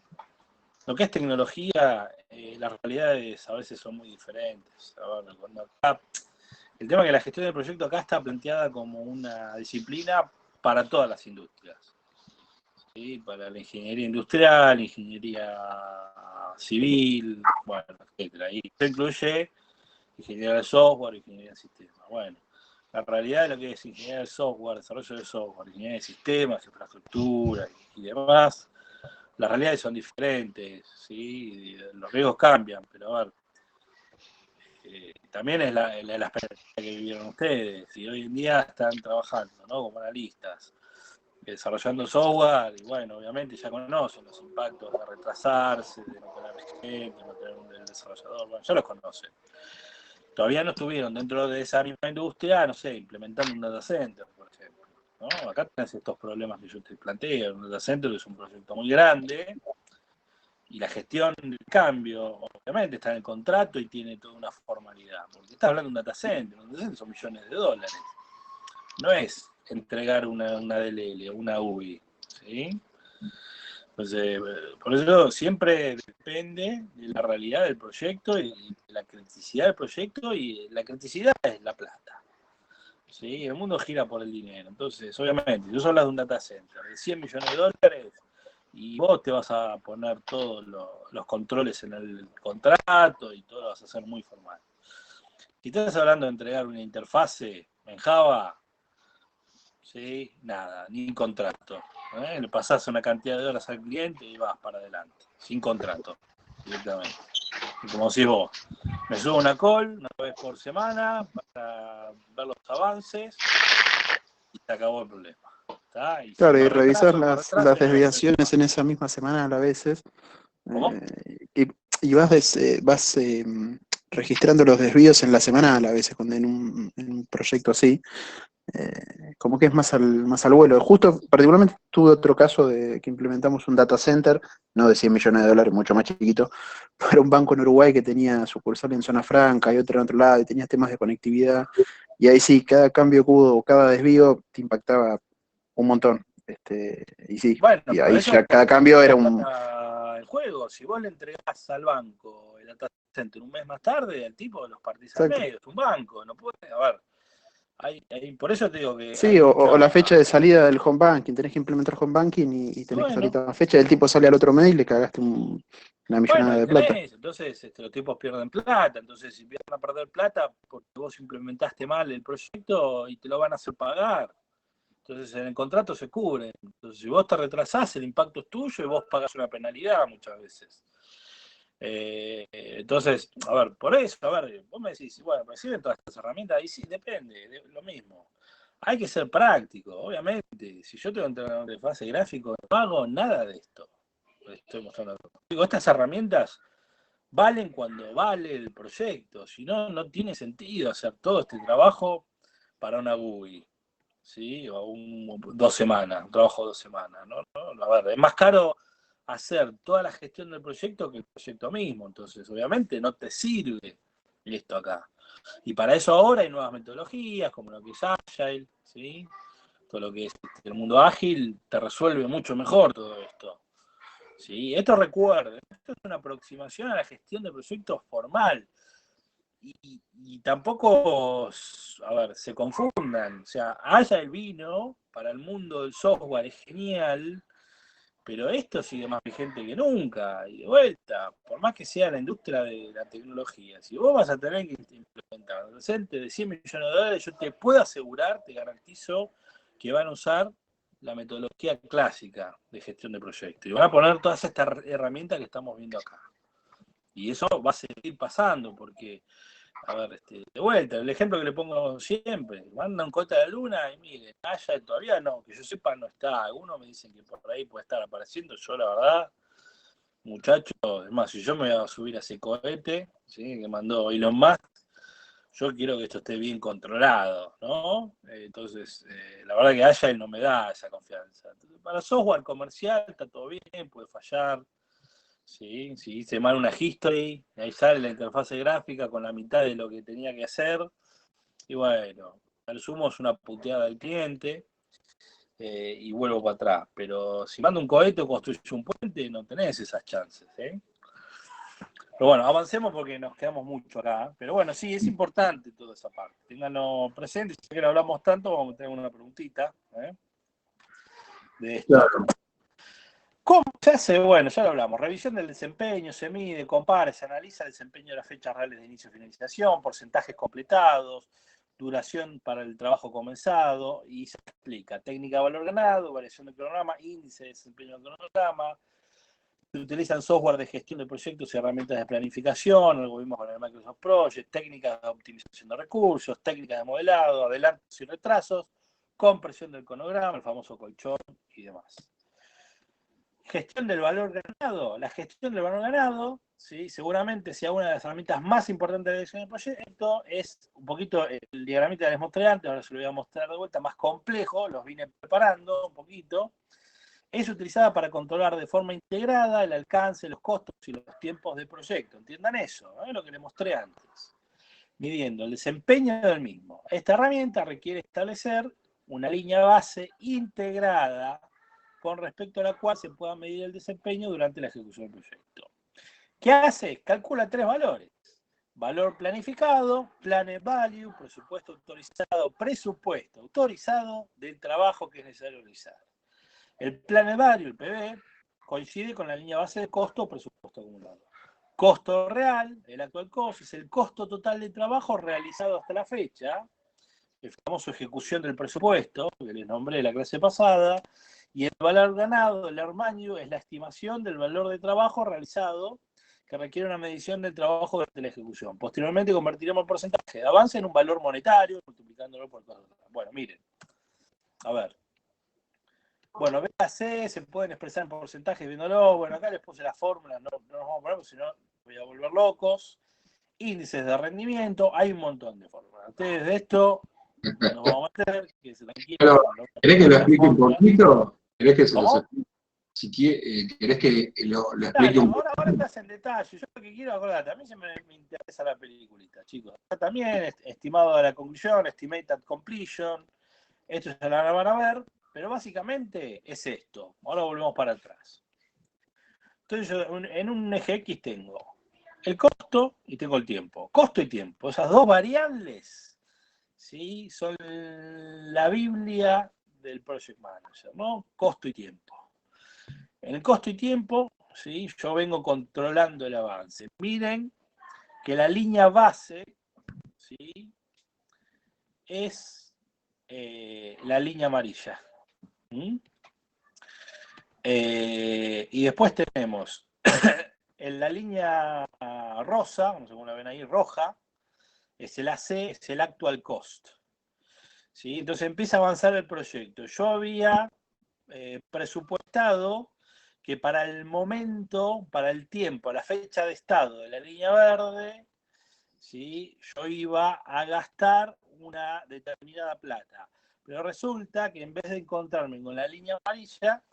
tecnología, las realidades a veces son muy diferentes. A ver, cuando acá, el tema es que la gestión del proyecto acá está planteada como una disciplina para todas las industrias. ¿Sí? Para la ingeniería industrial, ingeniería civil, bueno, etcétera. Y se incluye ingeniería de software, ingeniería de sistemas. Bueno, la realidad de lo que es ingeniería de software, desarrollo de software, ingeniería de sistemas, infraestructura y demás, las realidades son diferentes, ¿sí? Los riesgos cambian, pero a ver, también es la experiencia que vivieron ustedes, y hoy en día están trabajando, ¿no? Como analistas, desarrollando software, y bueno, obviamente ya conocen los impactos de retrasarse, de no tener gente, no tener un desarrollador, bueno, ya los conocen. Todavía no estuvieron dentro de esa misma industria, no sé, implementando un data center, por ejemplo, ¿no? Acá tenés estos problemas que yo te planteo. Un data center es un proyecto muy grande, y la gestión del cambio, obviamente, está en el contrato y tiene toda una formalidad, porque estás hablando de un data center son millones de dólares. No es entregar una DLL o una UI, ¿sí? Entonces, por eso siempre depende de la realidad del proyecto y de la criticidad del proyecto, y la criticidad es la plata. ¿Sí? El mundo gira por el dinero. Entonces, obviamente, yo hablas de un data center de 100 millones de dólares y vos te vas a poner todos los controles en el contrato y todo lo vas a hacer muy formal. Si estás hablando de entregar una interfase en Java, ¿sí? Nada, ni contrato. Le pasás una cantidad de horas al cliente y vas para adelante, sin contrato, directamente. Y como decís vos, me subo una call una vez por semana para ver los avances y se acabó el problema. ¿Está? Y Claro, si y me revisar retraso, las desviaciones en esa misma semana a veces. ¿Cómo? Y vas registrando los desvíos en la semanal a veces, cuando en un proyecto así. Como que es más al vuelo. Justo, particularmente, tuve otro caso de que implementamos un data center, no de 100 millones de dólares, mucho más chiquito, para un banco en Uruguay que tenía sucursal en zona franca y otro en otro lado, y tenía temas de conectividad. Y ahí sí, cada cambio que hubo, cada desvío te impactaba un montón. Y sí, Bueno, y pero ahí eso ya cada cambio era un... el juego. Si vos le entregás al banco el data center un mes más tarde, el tipo los partís al Exacto. medio, es un banco, no puede, a ver. Por eso te digo que Sí, hay o la mucha. fecha de salida del home banking, tenés que implementar home banking y tenés que salir Bueno, toda la fecha, el tipo sale al otro mes y le cagaste una millonada ahí de plata. tenés. Entonces los tipos pierden plata. Entonces, si empiezan a perder plata porque vos implementaste mal el proyecto y te lo van a hacer pagar. Entonces, en el contrato se cubre. Entonces, si vos te retrasás, el impacto es tuyo y vos pagás una penalidad muchas veces. Entonces, a ver, por eso, a ver, vos me decís, bueno, me sirven todas estas herramientas, y sí, depende, de lo mismo. Hay que ser práctico, obviamente. Si yo tengo un entrenador de fase gráfico, no hago nada de esto. Estoy mostrando. Digo, estas herramientas valen cuando vale el proyecto, si no, no tiene sentido hacer todo este trabajo para una GUI, ¿sí? O 2 semanas, un trabajo de 2 semanas, ¿no? A ver, es más caro hacer toda la gestión del proyecto que el proyecto mismo, entonces obviamente no te sirve esto acá. Y para eso ahora hay nuevas metodologías, como lo que es Agile, ¿sí? Todo lo que es el mundo ágil te resuelve mucho mejor todo esto. ¿Sí? Esto recuerden, esto es una aproximación a la gestión de proyectos formal. Y tampoco, a ver, se confundan. O sea, Agile vino para el mundo del software, es genial, pero esto sigue más vigente que nunca. Y de vuelta, por más que sea la industria de la tecnología, si vos vas a tener que implementar cuenta adolescente de 100 millones de dólares, yo te puedo asegurar, te garantizo que van a usar la metodología clásica de gestión de proyectos. Y van a poner todas estas herramientas que estamos viendo acá. Y eso va a seguir pasando, porque, a ver, de vuelta, el ejemplo que le pongo siempre, manda un cohete a la luna y miren, todavía no, que yo sepa no está. Algunos me dicen que por ahí puede estar apareciendo, yo la verdad, muchachos, es más, si yo me voy a subir a ese cohete, ¿sí?, que mandó Elon Musk, yo quiero que esto esté bien controlado, ¿no? Entonces, la verdad que Agile no me da esa confianza. Entonces, para software comercial está todo bien, puede fallar. Sí, si hice mal una history, ahí sale la interfase gráfica con la mitad de lo que tenía que hacer. Y bueno, al sumo es una puteada del cliente y vuelvo para atrás. Pero si mando un cohete o construyo un puente, no tenés esas chances, ¿eh? Pero bueno, avancemos porque nos quedamos mucho acá. Pero bueno, sí, es importante toda esa parte. Ténganlo presente, ya que lo hablamos tanto, vamos a tener una preguntita, de esto. Claro. ¿Cómo se hace? Bueno, ya lo hablamos. Revisión del desempeño, se mide, compara, se analiza el desempeño de las fechas reales de inicio y finalización, porcentajes completados, duración para el trabajo comenzado, y se explica técnica de valor ganado, variación del cronograma, índice de desempeño del cronograma. Se utilizan software de gestión de proyectos y herramientas de planificación, algo vimos con el Microsoft Project, técnicas de optimización de recursos, técnicas de modelado, adelantos y retrasos, compresión del cronograma, el famoso colchón y demás. Gestión del valor ganado. La gestión del valor ganado, ¿sí?, seguramente sea una de las herramientas más importantes de gestión de proyecto. Es un poquito el diagramita que les mostré antes, ahora se lo voy a mostrar de vuelta, más complejo, los vine preparando un poquito. Es utilizada para controlar de forma integrada el alcance, los costos y los tiempos de proyecto. Entiendan eso, lo que les mostré antes. Midiendo el desempeño del mismo. Esta herramienta requiere establecer una línea base integrada con respecto a la cual se pueda medir el desempeño durante la ejecución del proyecto. ¿Qué hace? Calcula 3 valores. Valor planificado, Planned Value, presupuesto autorizado del trabajo que es necesario realizar. El Planned Value, el PV, coincide con la línea base de costo o presupuesto acumulado. Costo real, el actual costo, es el costo total de trabajo realizado hasta la fecha, el famoso ejecución del presupuesto, que les nombré la clase pasada, y el valor ganado, el Value, es la estimación del valor de trabajo realizado que requiere una medición del trabajo durante la ejecución. Posteriormente convertiremos el porcentaje de avance en un valor monetario, multiplicándolo por todo. Bueno, miren, a ver. Bueno, B a C se pueden expresar en porcentajes viéndolo. Bueno, acá les puse las fórmulas, no nos vamos a poner porque si no voy a volver locos. Índices de rendimiento, hay un montón de fórmulas. Ustedes de esto nos vamos a meter, que se tranquilos. ¿Querés que lo explique un poquito? ¿Querés que se ¿Cómo? los explique? Si ¿querés que lo explique un poquito? Ahora estás en detalle. Yo lo que quiero, acordate, a mí se me interesa la peliculita, chicos. Acá también, estimado de la conclusión, estimated completion. Esto ya lo van a ver, pero básicamente es esto. Ahora volvemos para atrás. Entonces yo en un eje X tengo el costo y tengo el tiempo. Costo y tiempo. Esas dos variables, ¿sí?, son la Biblia del Project Manager, ¿no? Costo y tiempo. En el costo y tiempo, ¿sí?, yo vengo controlando el avance. Miren que la línea base, ¿sí?, es la línea amarilla. Y después tenemos en la línea rosa, no sé cómo la ven ahí, roja, es el AC, es el actual cost. ¿Sí? Entonces empieza a avanzar el proyecto. Yo había presupuestado que para el momento, para el tiempo, la fecha de estado de la línea verde, ¿sí?, yo iba a gastar una determinada plata. Pero resulta que en vez de encontrarme con la línea amarilla,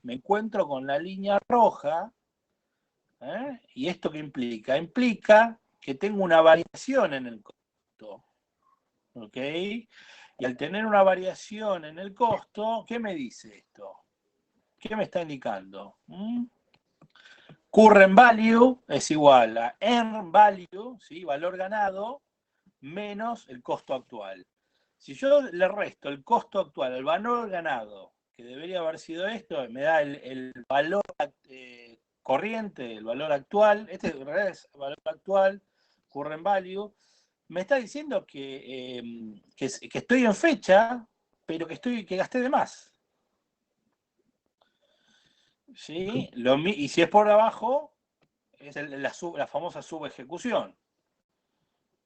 me encuentro con la línea roja. ¿Y esto qué implica? Implica que tengo una variación en el costo. ¿Ok? Y al tener una variación en el costo, ¿qué me dice esto? ¿Qué me está indicando? Current value es igual a earn value, ¿sí?, valor ganado, menos el costo actual. Si yo le resto el costo actual al valor ganado, que debería haber sido esto, me da el valor corriente, el valor actual, este en realidad es valor actual, current value, me está diciendo que estoy en fecha, pero que gasté de más. ¿Sí? Y si es por abajo, es la famosa subejecución.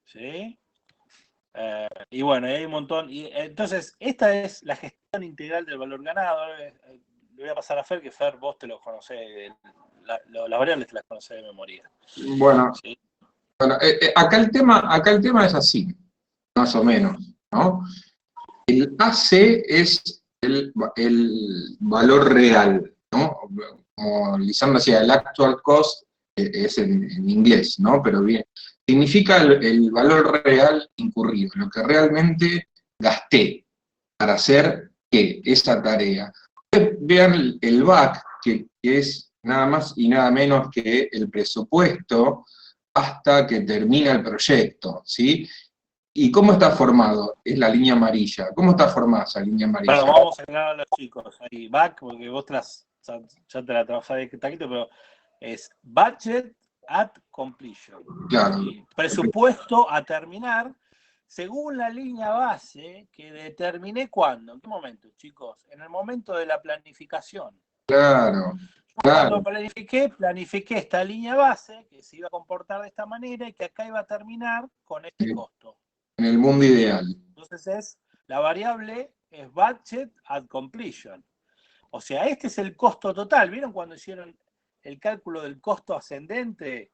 ¿Sí? Y bueno, hay un montón. Y entonces, esta es la gestión integral del valor ganado. Le voy a pasar a Fer, que Fer, vos te lo conocés, las variables te las conocés de memoria. Bueno, ¿Sí? bueno acá el tema es así, más o menos, ¿no? El AC es el valor real, ¿no? Como Lisandro decía, el actual cost es en inglés, ¿no? Pero bien, significa el valor real incurrido, lo que realmente gasté para hacer esa tarea. Vean el BAC, que es nada más y nada menos que el presupuesto hasta que termina el proyecto, ¿sí? ¿Y cómo está formado? Es la línea amarilla. ¿Cómo está formada esa línea amarilla? Bueno, vamos a aclarar a los chicos ahí, back, porque vos ya te la trabajás de taquito, pero es budget at completion. Claro. ¿Sí? Presupuesto a terminar según la línea base que determiné cuándo. ¿En qué momento, chicos? En el momento de la planificación. Claro. Cuando planifiqué esta línea base que se iba a comportar de esta manera y que acá iba a terminar con este costo. En el mundo ideal. Entonces la variable es budget at completion. O sea, este es el costo total. ¿Vieron cuando hicieron el cálculo del costo ascendente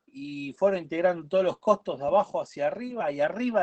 y fueron integrando todos los costos de abajo hacia arriba y arriba